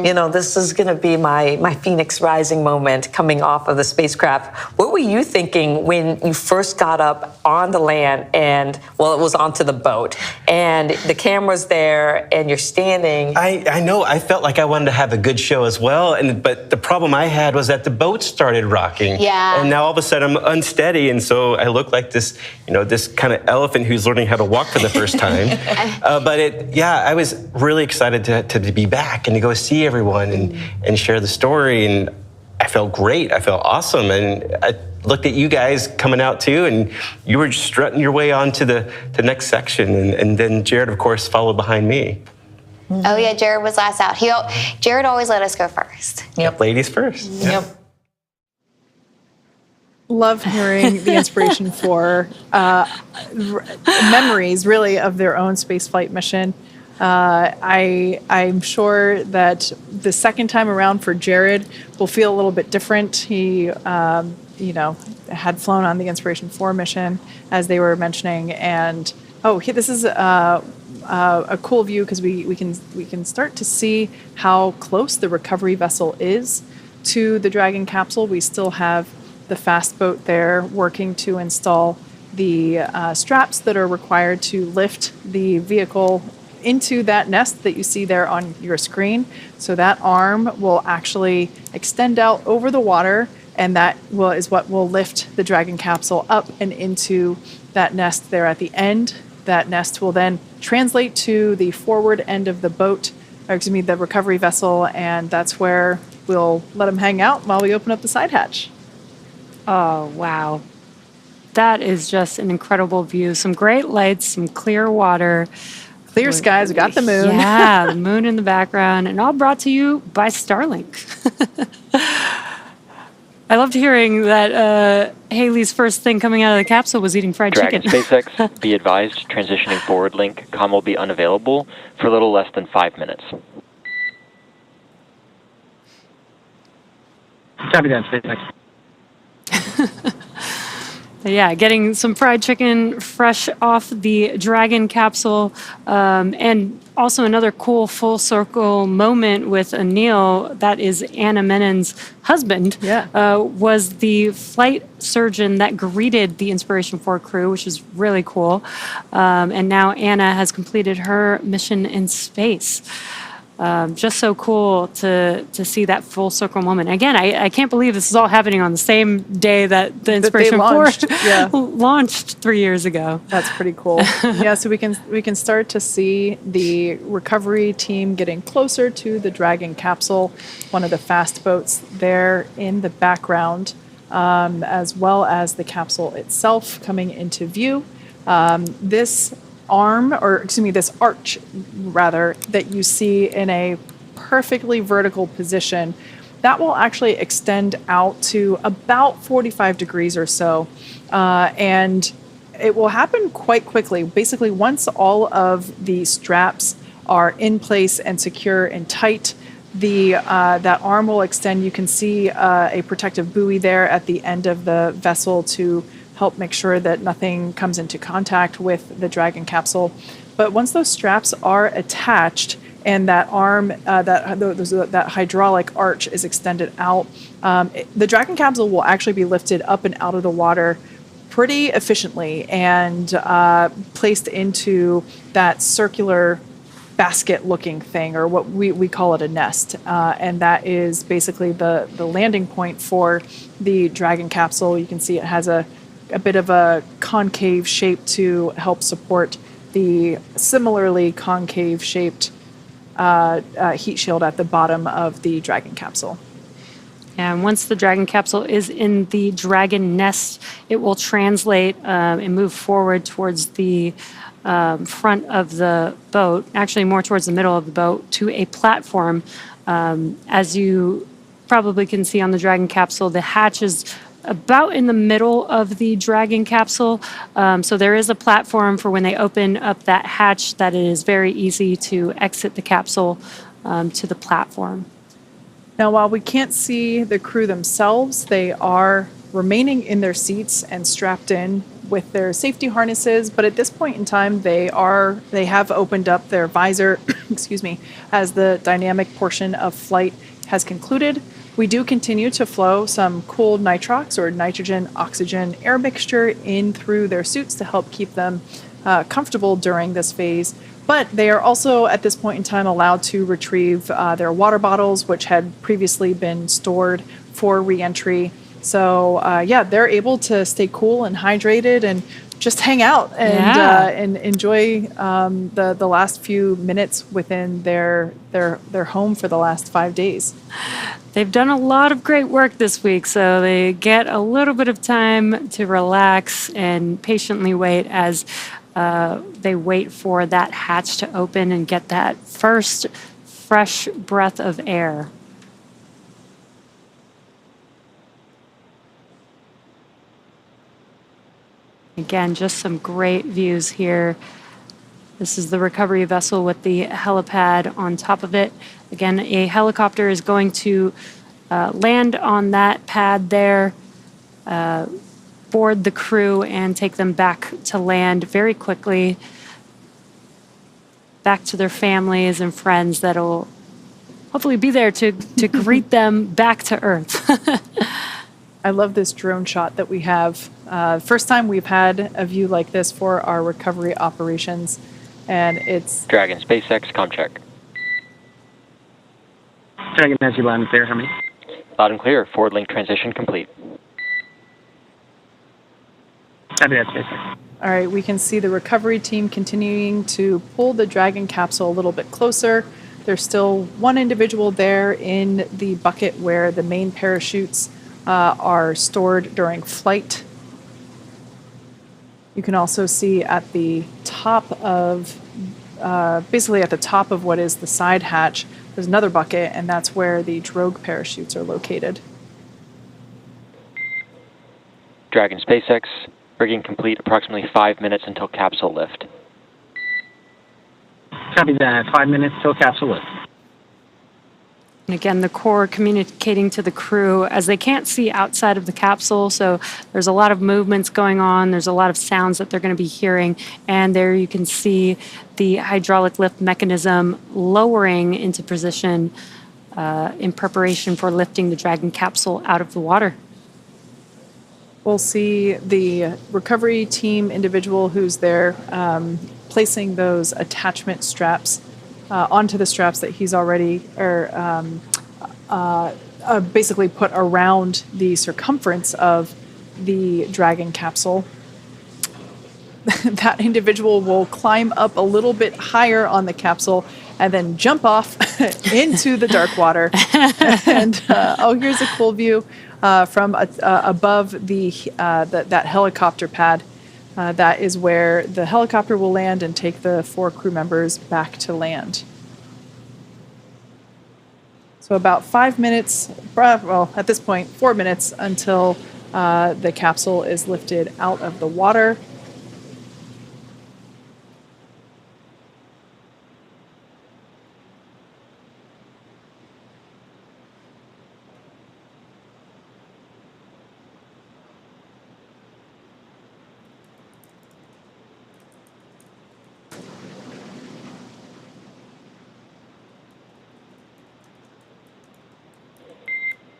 you know, this is going to be my Phoenix Rising moment coming off of the spacecraft. What were you thinking when you first got up on the land and, it was onto the boat and the camera's there and you're standing? I know. I felt like I wanted to have a good show as well. But the problem I had was that the boat started rocking. Yeah. And now all of a sudden I'm unsteady. And so I look like this, you know, this kind of elephant who's learning how to walk for the first time. I was really excited to be back and to go see everyone and share the story. And I felt great. I felt awesome. And I looked at you guys coming out too, and you were just strutting your way on to the next section. And then Jared, of course, followed behind me. Oh yeah, Jared was last out. Jared always let us go first. Yep. Ladies first. Yep. Love hearing the inspiration for memories, really, of their own spaceflight mission. I'm sure that the second time around for Jared will feel a little bit different. He, had flown on the Inspiration 4 mission, as they were mentioning, and this is a cool view because we can start to see how close the recovery vessel is to the Dragon capsule. We still have the fast boat there working to install the straps that are required to lift the vehicle into that nest that you see there on your screen. So that arm will actually extend out over the water, and that is what will lift the Dragon capsule up and into that nest there at the end. That nest will then translate to the forward end of the boat, the recovery vessel, and that's where we'll let them hang out while we open up the side hatch. Oh, wow. That is just an incredible view. Some great lights, some clear water. Clear skies, we got the moon. Yeah, the moon in the background, and all brought to you by Starlink. I loved hearing that Haley's first thing coming out of the capsule was eating fried Dragon chicken. SpaceX, be advised, transitioning forward link, comm will be unavailable for a little less than 5 minutes. Copy that, SpaceX. Yeah, getting some fried chicken fresh off the Dragon capsule. And also another cool full circle moment with Anil, that is Anna Menon's husband, was the flight surgeon that greeted the Inspiration 4 crew, which is really cool. And now Anna has completed her mission in space. Just so cool to see that full circle moment. Again, I can't believe this is all happening on the same day that the Inspiration 4 launched 3 years ago. That's pretty cool. Yeah, so we can start to see the recovery team getting closer to the Dragon capsule, one of the fast boats there in the background, as well as the capsule itself coming into view. This arch, rather, that you see in a perfectly vertical position, that will actually extend out to about 45 degrees or so. And it will happen quite quickly. Basically, once all of the straps are in place and secure and tight, that arm will extend. You can see a protective buoy there at the end of the vessel to help make sure that nothing comes into contact with the Dragon capsule. But once those straps are attached and that arm, that hydraulic arch is extended out, the Dragon capsule will actually be lifted up and out of the water pretty efficiently and placed into that circular basket-looking thing, or what we call it a nest. And that is basically the landing point for the Dragon capsule. You can see it has a bit of a concave shape to help support the similarly concave shaped heat shield at the bottom of the Dragon capsule. And once the Dragon capsule is in the Dragon nest, it will translate and move forward towards the front of the boat, actually more towards the middle of the boat, to a platform. As you probably can see on the Dragon capsule, the hatch is about in the middle of the Dragon capsule. So there is a platform for when they open up that hatch that it is very easy to exit the capsule to the platform. Now, while we can't see the crew themselves, they are remaining in their seats and strapped in with their safety harnesses. But at this point in time, they have opened up their visor, excuse me, as the dynamic portion of flight has concluded. We do continue to flow some cooled nitrox or nitrogen oxygen air mixture in through their suits to help keep them comfortable during this phase. But they are also at this point in time allowed to retrieve their water bottles, which had previously been stored for reentry. So yeah, they're able to stay cool and hydrated and just hang out and enjoy the last few minutes within their home for the last 5 days. They've done a lot of great work this week, so they get a little bit of time to relax and patiently wait as they wait for that hatch to open and get that first fresh breath of air. Again, just some great views here. This is the recovery vessel with the helipad on top of it. Again, a helicopter is going to land on that pad there, board the crew, and take them back to land very quickly, back to their families and friends that'll hopefully be there to greet them back to Earth. I love this drone shot that we have. First time we've had a view like this for our recovery operations, and it's... Dragon SpaceX, com check. Dragon, as you loud and clear, how many? Loud and clear, forward link transition complete. Copy that, SpaceX. All right, we can see the recovery team continuing to pull the Dragon capsule a little bit closer. There's still one individual there in the bucket where the main parachutes are stored during flight. You can also see at the top of, basically at the top of what is the side hatch, there's another bucket, and that's where the drogue parachutes are located. Dragon SpaceX, rigging complete, approximately 5 minutes until capsule lift. Copy that, 5 minutes till capsule lift. And again, the core communicating to the crew as they can't see outside of the capsule, so there's a lot of movements going on, there's a lot of sounds that they're going to be hearing, and there you can see the hydraulic lift mechanism lowering into position in preparation for lifting the Dragon capsule out of the water. We'll see the recovery team individual who's there placing those attachment straps onto the straps that he's already basically put around the circumference of the Dragon capsule. That individual will climb up a little bit higher on the capsule and then jump off into the dark water. And oh, here's a cool view from above that helicopter pad. That is where the helicopter will land and take the 4 crew members back to land. So about 5 minutes, well, at this point, 4 minutes until the capsule is lifted out of the water.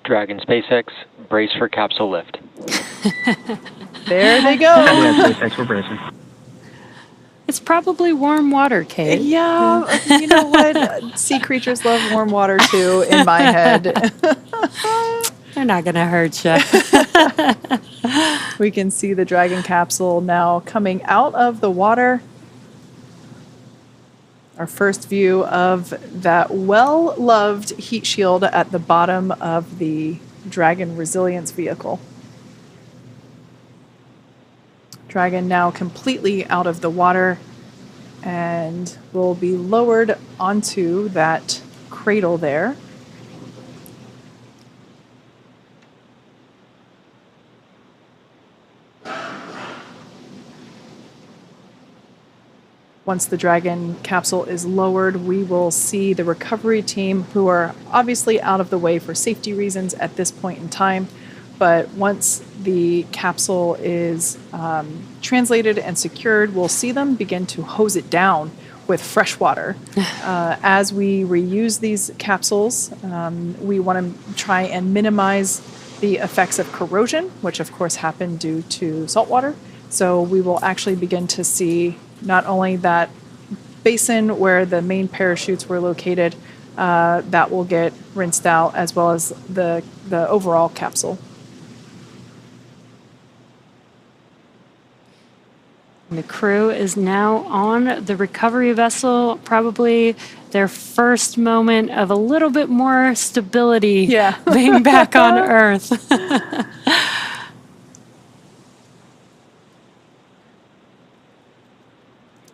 Dragon SpaceX, brace for capsule lift. There they go. Yeah, SpaceX, we're bracing. It's probably warm water, Kate. Yeah, you know what? Sea creatures love warm water too, in my head. They're not going to hurt you. We can see the Dragon capsule now coming out of the water. Our first view of that well-loved heat shield at the bottom of the Dragon resilience vehicle. Dragon now completely out of the water and will be lowered onto that cradle there. once the Dragon capsule is lowered, we will see the recovery team, who are obviously out of the way for safety reasons at this point in time. But once the capsule is translated and secured, we'll see them begin to hose it down with fresh water. As we reuse these capsules, we want to try and minimize the effects of corrosion, which of course happen due to salt water. So we will actually begin to see not only that basin where the main parachutes were located, that will get rinsed out, as well as the overall capsule. And the crew is now on the recovery vessel, probably their first moment of a little bit more stability being back on Earth.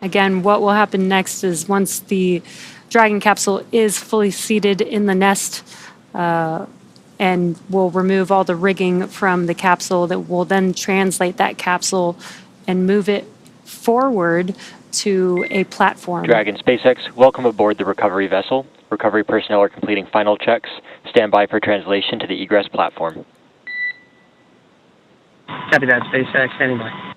Again, what will happen next is once the Dragon capsule is fully seated in the nest, and we'll remove all the rigging from the capsule, that will then translate that capsule and move it forward to a platform. Dragon SpaceX, welcome aboard the recovery vessel. Recovery personnel are completing final checks. Stand by for translation to the egress platform. Copy that, SpaceX. Standing by.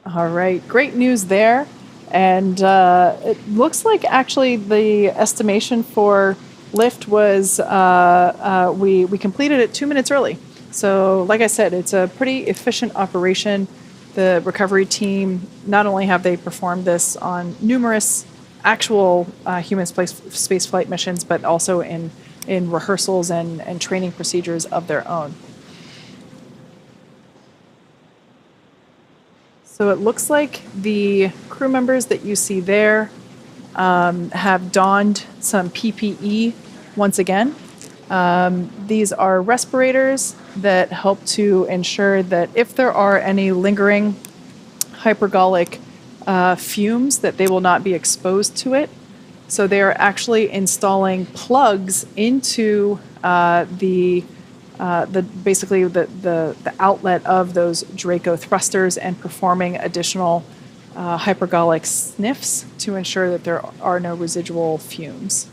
All right, great news there. And it looks like actually the estimation for lift was we completed it 2 minutes early. So like I said, it's a pretty efficient operation. The recovery team, not only have they performed this on numerous actual human space flight missions, but also in rehearsals and training procedures of their own. So it looks like the crew members that you see there have donned some PPE once again. These are respirators that help to ensure that if there are any lingering hypergolic fumes, that they will not be exposed to it. So they are actually installing plugs into basically the outlet of those Draco thrusters and performing additional hypergolic sniffs to ensure that there are no residual fumes.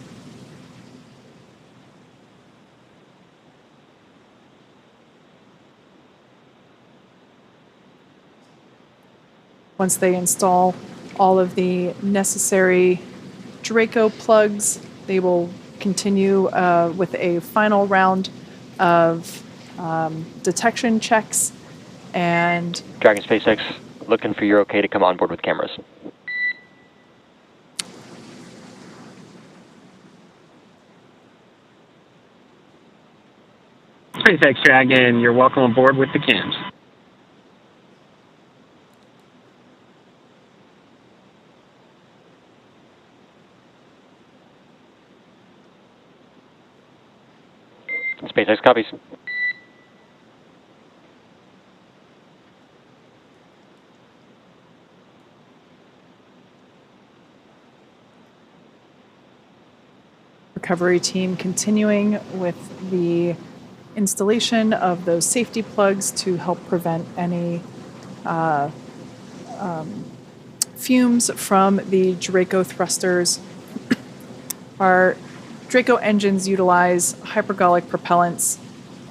Once they install all of the necessary Draco plugs, they will continue with a final round of detection checks. And Dragon SpaceX, looking for your okay to come on board with cameras. SpaceX Dragon, you're welcome aboard with the cams. SpaceX copies. Recovery team continuing with the installation of those safety plugs to help prevent any fumes from the Draco thrusters. Our Draco engines utilize hypergolic propellants,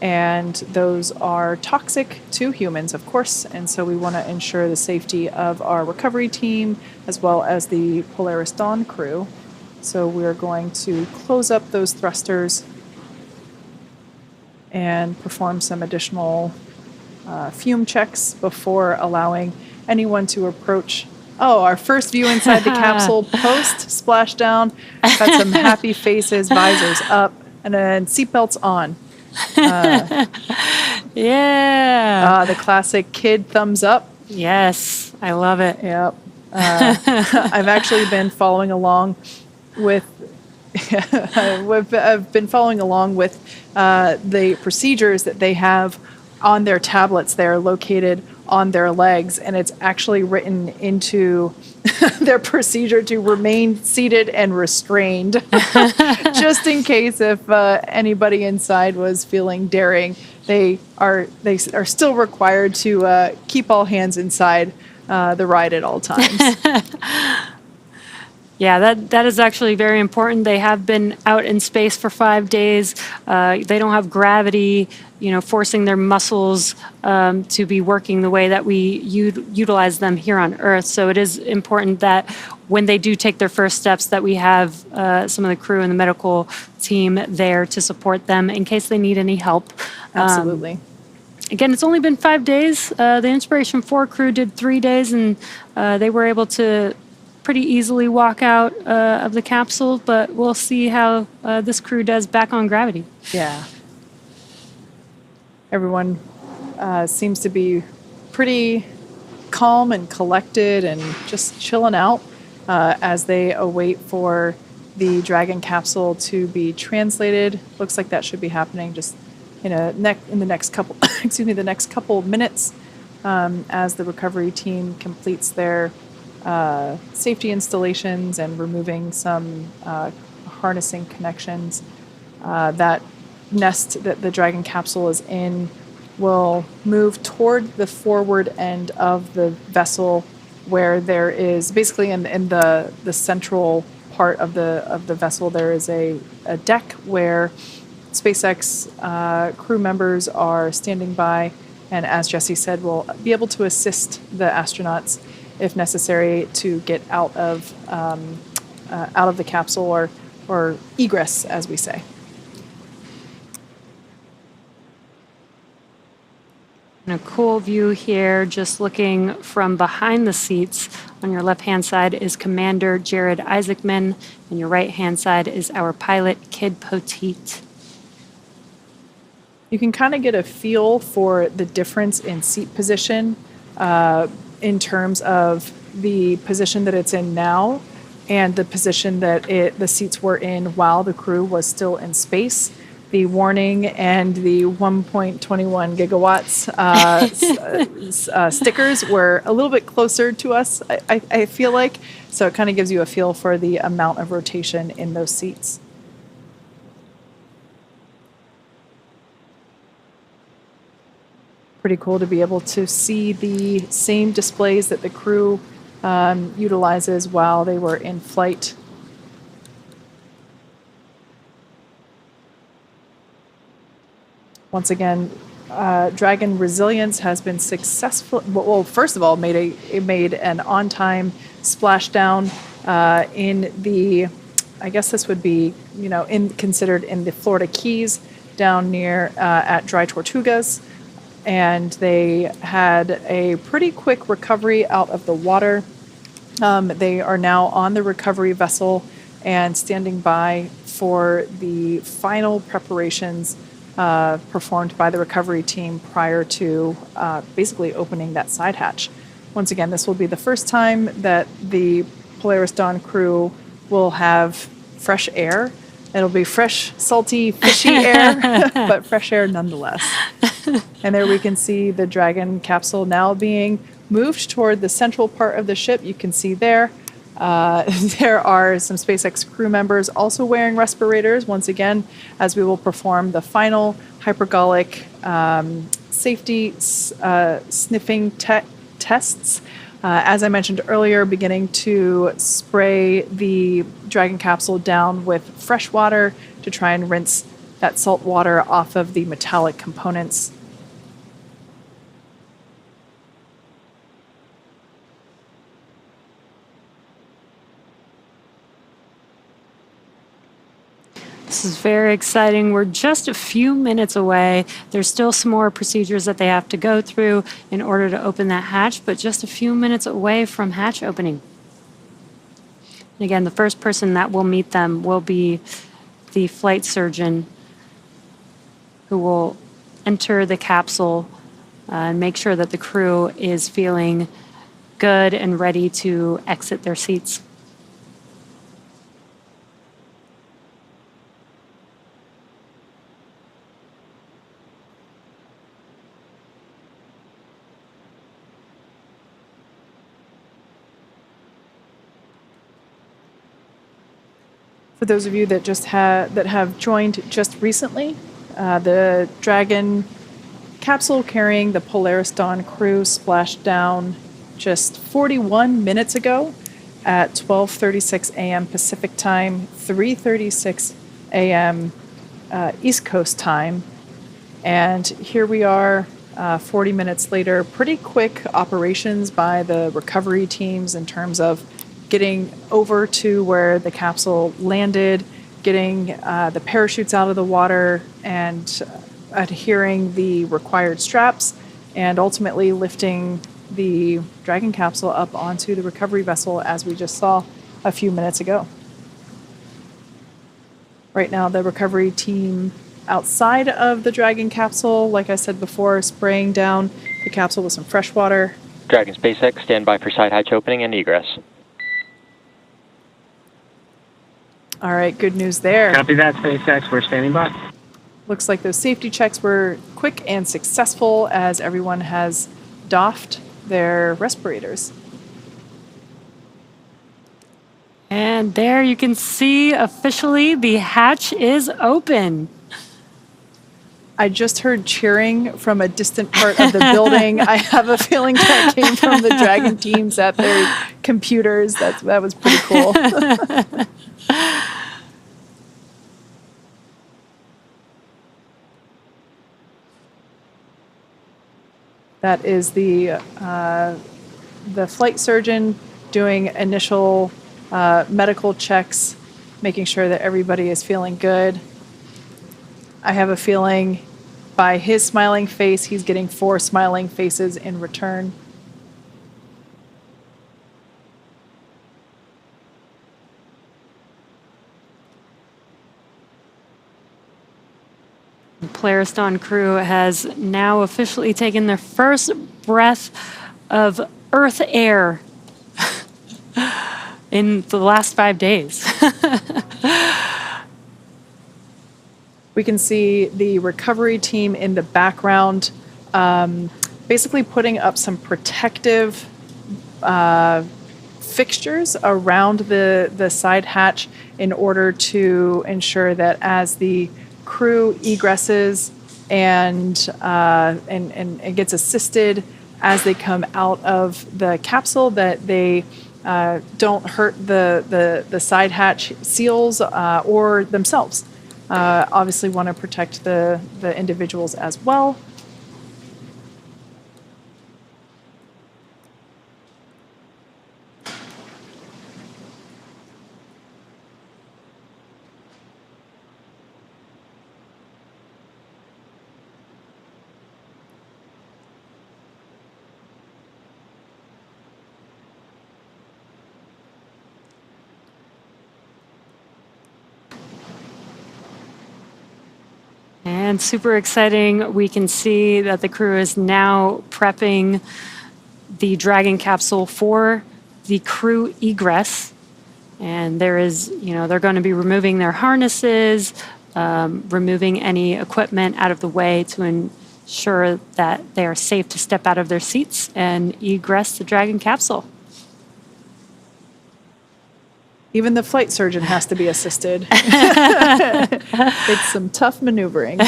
and those are toxic to humans, of course, and so we want to ensure the safety of our recovery team as well as the Polaris Dawn crew. So we're going to close up those thrusters and perform some additional fume checks before allowing anyone to approach. Oh, our first view inside the capsule post-splashdown. Got some happy faces, visors up, and then seatbelts on. Yeah. The classic kid thumbs up. Yes, I love it. Yep. I've actually been following along with I've been following along with the procedures that they have on their tablets. They're located on their legs, and it's actually written into their procedure to remain seated and restrained, just in case if anybody inside was feeling daring. They are still required to keep all hands inside the ride at all times. Yeah, that is actually very important. They have been out in space for 5 days. They don't have gravity, forcing their muscles to be working the way that we utilize them here on Earth. So it is important that when they do take their first steps, that we have some of the crew and the medical team there to support them in case they need any help. Absolutely. Again, it's only been 5 days. The Inspiration 4 crew did 3 days, and they were able to pretty easily walk out of the capsule, but we'll see how this crew does back on gravity. Yeah. Everyone seems to be pretty calm and collected and just chilling out as they await for the Dragon capsule to be translated. Looks like that should be happening just in the next couple the next couple of minutes as the recovery team completes their safety installations and removing some harnessing connections. That nest that the Dragon capsule is in will move toward the forward end of the vessel, where there is basically in the central part of the vessel there is a deck where SpaceX crew members are standing by, and as Jesse said, will be able to assist the astronauts if necessary to get out of the capsule or egress, as we say. And a cool view here, just looking from behind the seats. On your left-hand side is Commander Jared Isaacman, and your right-hand side is our pilot, Kid Poteet. You can kind of get a feel for the difference in seat position in terms of the position that it's in now and the position that the seats were in while the crew was still in space. The warning and the 1.21 gigawatts stickers were a little bit closer to us, I feel like. So it kind of gives you a feel for the amount of rotation in those seats. Pretty cool to be able to see the same displays that the crew utilizes while they were in flight. Once again, Dragon resilience has been successful. Well, first of all, made an on-time splashdown in the, I guess this would be, considered in the Florida Keys down near at Dry Tortugas. And they had a pretty quick recovery out of the water. They are now on the recovery vessel and standing by for the final preparations performed by the recovery team prior to basically opening that side hatch. Once again, this will be the first time that the Polaris Dawn crew will have fresh air. It'll be fresh, salty, fishy air, but fresh air nonetheless. And there we can see the Dragon capsule now being moved toward the central part of the ship. You can see there. There are some SpaceX crew members also wearing respirators, once again, as we will perform the final hypergolic safety sniffing tests. As I mentioned earlier, beginning to spray the Dragon capsule down with fresh water to try and rinse that salt water off of the metallic components. This is very exciting. We're just a few minutes away. There's still some more procedures that they have to go through in order to open that hatch, but just a few minutes away from hatch opening. And again, the first person that will meet them will be the flight surgeon who will enter the capsule and make sure that the crew is feeling good and ready to exit their seats. For those of you that have joined just recently, the Dragon capsule carrying the Polaris Dawn crew splashed down just 41 minutes ago at 12:36 a.m. Pacific time, 3:36 a.m. East Coast time. And here we are 40 minutes later. Pretty quick operations by the recovery teams in terms of getting over to where the capsule landed, getting the parachutes out of the water, and adhering the required straps, and ultimately lifting the Dragon capsule up onto the recovery vessel, as we just saw a few minutes ago. Right now, the recovery team outside of the Dragon capsule, like I said before, spraying down the capsule with some fresh water. Dragon SpaceX, stand by for side hatch opening and egress. All right, good news there. Copy that, SpaceX. We're standing by. Looks like those safety checks were quick and successful as everyone has doffed their respirators. And there you can see officially the hatch is open. I just heard cheering from a distant part of the building. I have a feeling that came from the Dragon teams at their computers. That was pretty cool. That is the flight surgeon doing initial medical checks, making sure that everybody is feeling good. I have a feeling by his smiling face, he's getting 4 smiling faces in return. The Polaris Dawn crew has now officially taken their first breath of Earth air in the last 5 days. We can see the recovery team in the background, basically putting up some protective fixtures around the side hatch in order to ensure that as the crew egresses and gets assisted as they come out of the capsule, that they don't hurt the side hatch seals or themselves. Obviously want to protect the individuals as well. And super exciting, we can see that the crew is now prepping the Dragon capsule for the crew egress. And there is, they're going to be removing their harnesses, removing any equipment out of the way to ensure that they are safe to step out of their seats and egress the Dragon capsule. Even the flight surgeon has to be assisted. It's some tough maneuvering.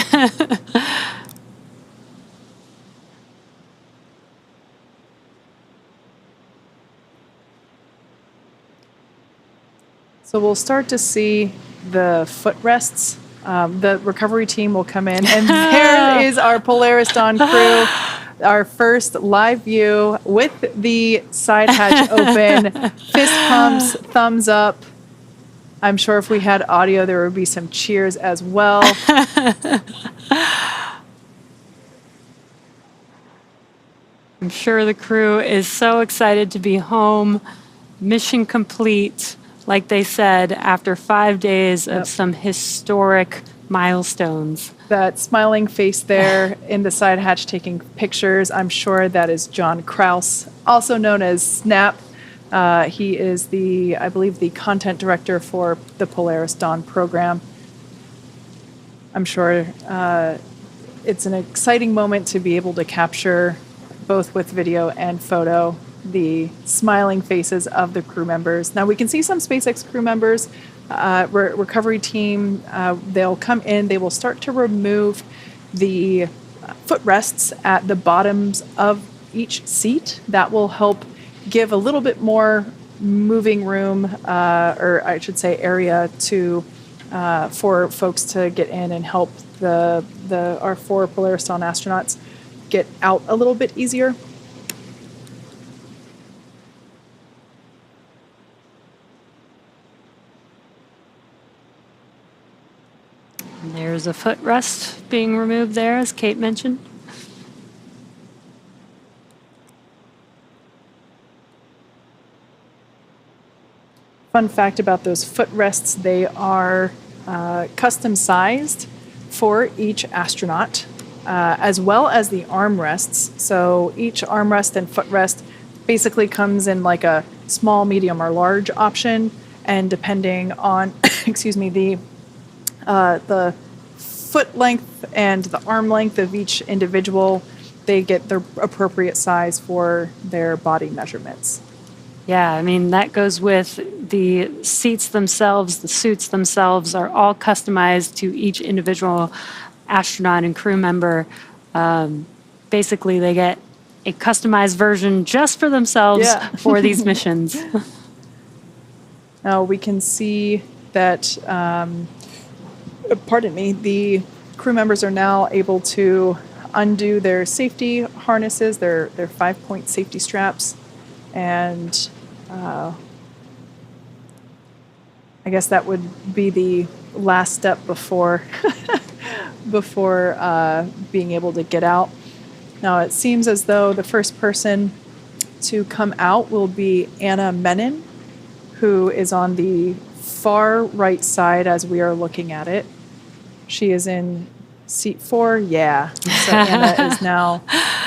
So we'll start to see the footrests. The recovery team will come in, and there is our Polaris Dawn crew. Our first live view with the side hatch open, fist pumps, thumbs up. I'm sure if we had audio, there would be some cheers as well. I'm sure the crew is so excited to be home, mission complete, like they said, after 5 days of some historic milestones. That smiling face there in the side hatch taking pictures, I'm sure that is John Kraus, also known as Snap. He is I believe the content director for the Polaris Dawn program. I'm sure it's an exciting moment to be able to capture, both with video and photo, the smiling faces of the crew members. Now we can see some SpaceX crew members, recovery team, they'll come in, they will start to remove the footrests at the bottoms of each seat. That will help give a little bit more moving room, or I should say area to for folks to get in and help our 4 Polaris Dawn astronauts get out a little bit easier. And there's a footrest being removed there, as Kate mentioned. Fun fact about those footrests, they are custom sized for each astronaut, as well as the armrests. So each armrest and footrest basically comes in like a small, medium, or large option, and depending on, excuse me, the foot length and the arm length of each individual, they get the appropriate size for their body measurements. Yeah, I mean, that goes with the seats themselves, the suits themselves are all customized to each individual astronaut and crew member. Basically, they get a customized version just for themselves for these missions. Now we can see that, the crew members are now able to undo their safety harnesses, their 5-point safety straps, and I guess that would be the last step before being able to get out. Now it seems as though the first person to come out will be Anna Menon, who is on the far right side as we are looking at it. She is in seat 4. Yeah. So Anna is now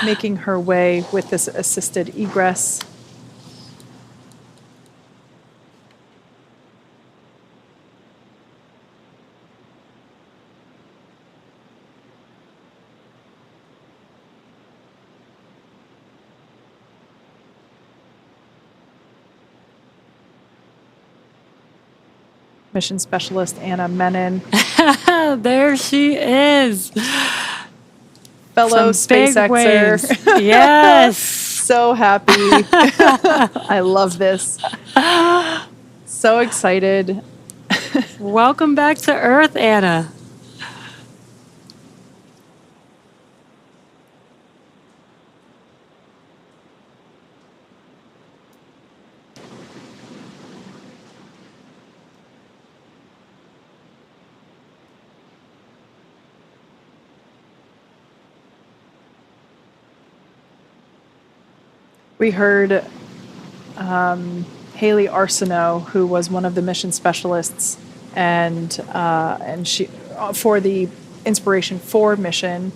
making her way with this assisted egress. Mission Specialist Anna Menon. There she is. Fellow SpaceXer. Yes. So happy. I love this. So excited. Welcome back to Earth, Anna. We heard Haley Arsenault, who was one of the mission specialists, and she for the Inspiration 4 mission.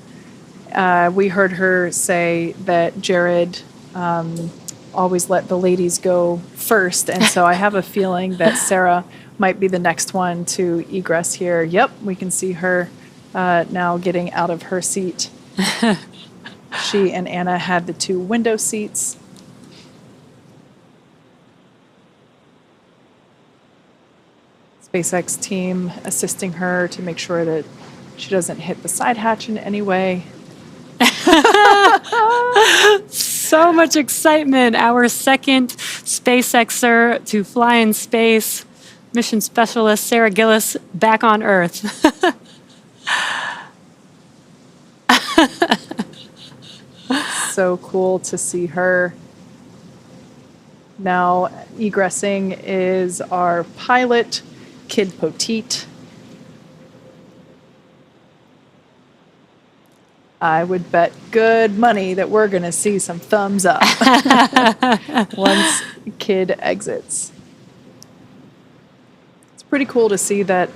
We heard her say that Jared always let the ladies go first, and so I have a feeling that Sarah might be the next one to egress here. Yep, we can see her now getting out of her seat. She and Anna had the 2 window seats. SpaceX team assisting her to make sure that she doesn't hit the side hatch in any way. So much excitement. Our second SpaceXer to fly in space, mission specialist Sarah Gillis, back on Earth. So cool to see her. Now egressing is our pilot, Kid Poteet. I would bet good money that we're going to see some thumbs up once Kid exits. It's pretty cool to see that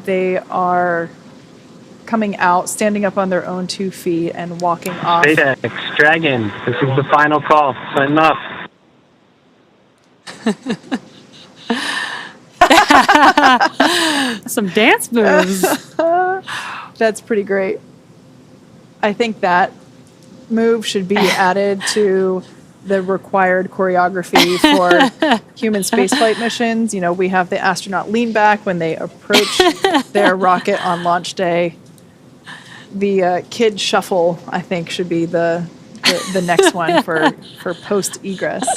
they are coming out, standing up on their own 2 feet and walking off. SpaceX, Dragon, this is the final call. Sign off. Some dance moves. That's pretty great. I think that move should be added to the required choreography for human spaceflight missions. You know, we have the astronaut lean back when they approach their rocket on launch day. The kid shuffle, I think, should be the next one for post egress.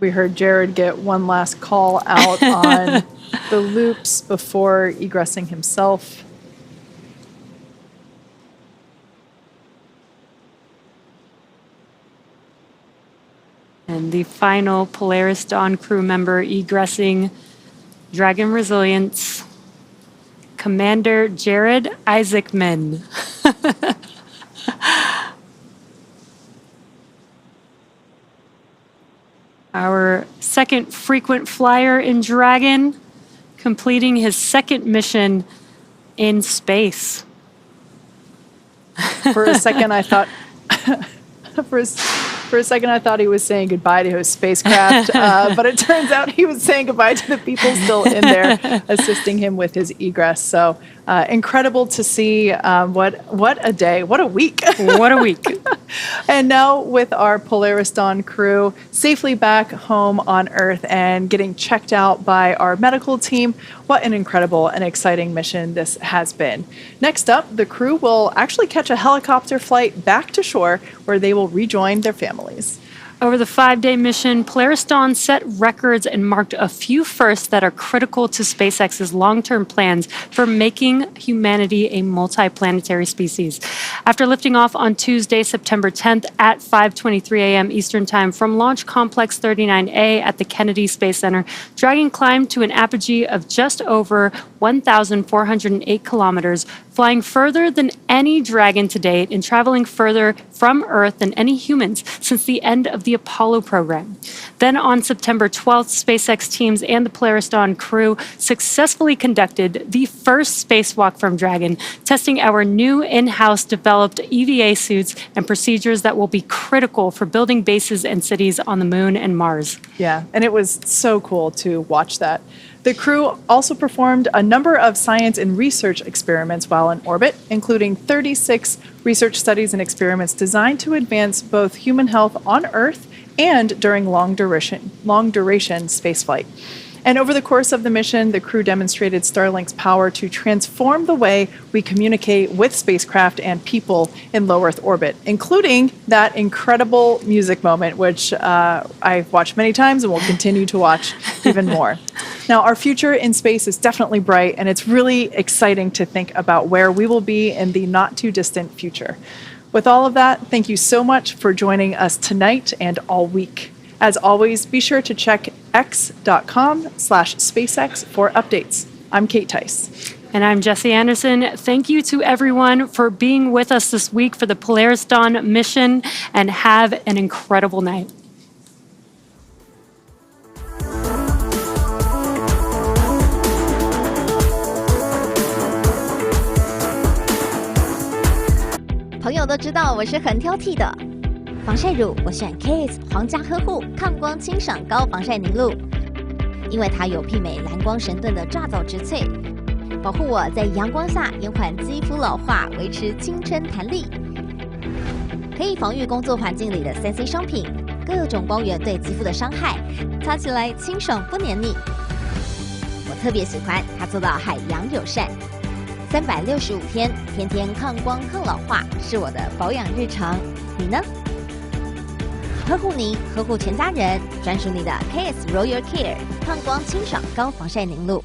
We heard Jared get one last call out on the loops before egressing himself. And the final Polaris Dawn crew member egressing Dragon Resilience, Commander Jared Isaacman. Our second frequent flyer in Dragon, completing his second mission in space. For a second, I thought... For a second, I thought he was saying goodbye to his spacecraft, but it turns out he was saying goodbye to the people still in there assisting him with his egress. So incredible to see. What a day. What a week. What a week. And now with our Polaris Dawn crew safely back home on Earth and getting checked out by our medical team, what an incredible and exciting mission this has been. Next up, the crew will actually catch a helicopter flight back to shore where they will rejoin their families. Over the 5-day mission, Polaris Dawn set records and marked a few firsts that are critical to SpaceX's long-term plans for making humanity a multiplanetary species. After lifting off on Tuesday, September 10th at 5:23 a.m. Eastern Time from Launch Complex 39A at the Kennedy Space Center, Dragon climbed to an apogee of just over 1,408 kilometers, flying further than any Dragon to date and traveling further from Earth than any humans since the end of the Apollo program. Then on September 12th, SpaceX teams and the Polaris Dawn crew successfully conducted the first spacewalk from Dragon, testing our new in-house developed EVA suits and procedures that will be critical for building bases and cities on the Moon and Mars. Yeah, and it was so cool to watch that. The crew also performed a number of science and research experiments while in orbit, including 36 research studies and experiments designed to advance both human health on Earth and during long-duration spaceflight. And over the course of the mission, the crew demonstrated Starlink's power to transform the way we communicate with spacecraft and people in low Earth orbit, including that incredible music moment, which I've watched many times and will continue to watch even more. Now, our future in space is definitely bright, and it's really exciting to think about where we will be in the not-too-distant future. With all of that, thank you so much for joining us tonight and all week. As always, be sure to check x.com/SpaceX for updates. I'm Kate Tice. And I'm Jesse Anderson. Thank you to everyone for being with us this week for the Polaris Dawn mission, and have an incredible night.朋友都知道我是很挑剔的。防晒乳我选 KISS 皇家呵护抗光清爽高防晒凝露，因为它有媲美蓝光神盾的抓藻植萃，保护我在阳光下延缓肌肤老化，维持青春弹力。可以防御工作环境里的3C 商品，各种光源对肌肤的伤害，擦起来清爽不黏腻。我特别喜欢它做到海洋友善，365天，天天抗光抗老化，是我的保养日常。你呢？呵护你，呵护全家人，专属你的 KISS Royal Care 抗光清爽高防晒凝露。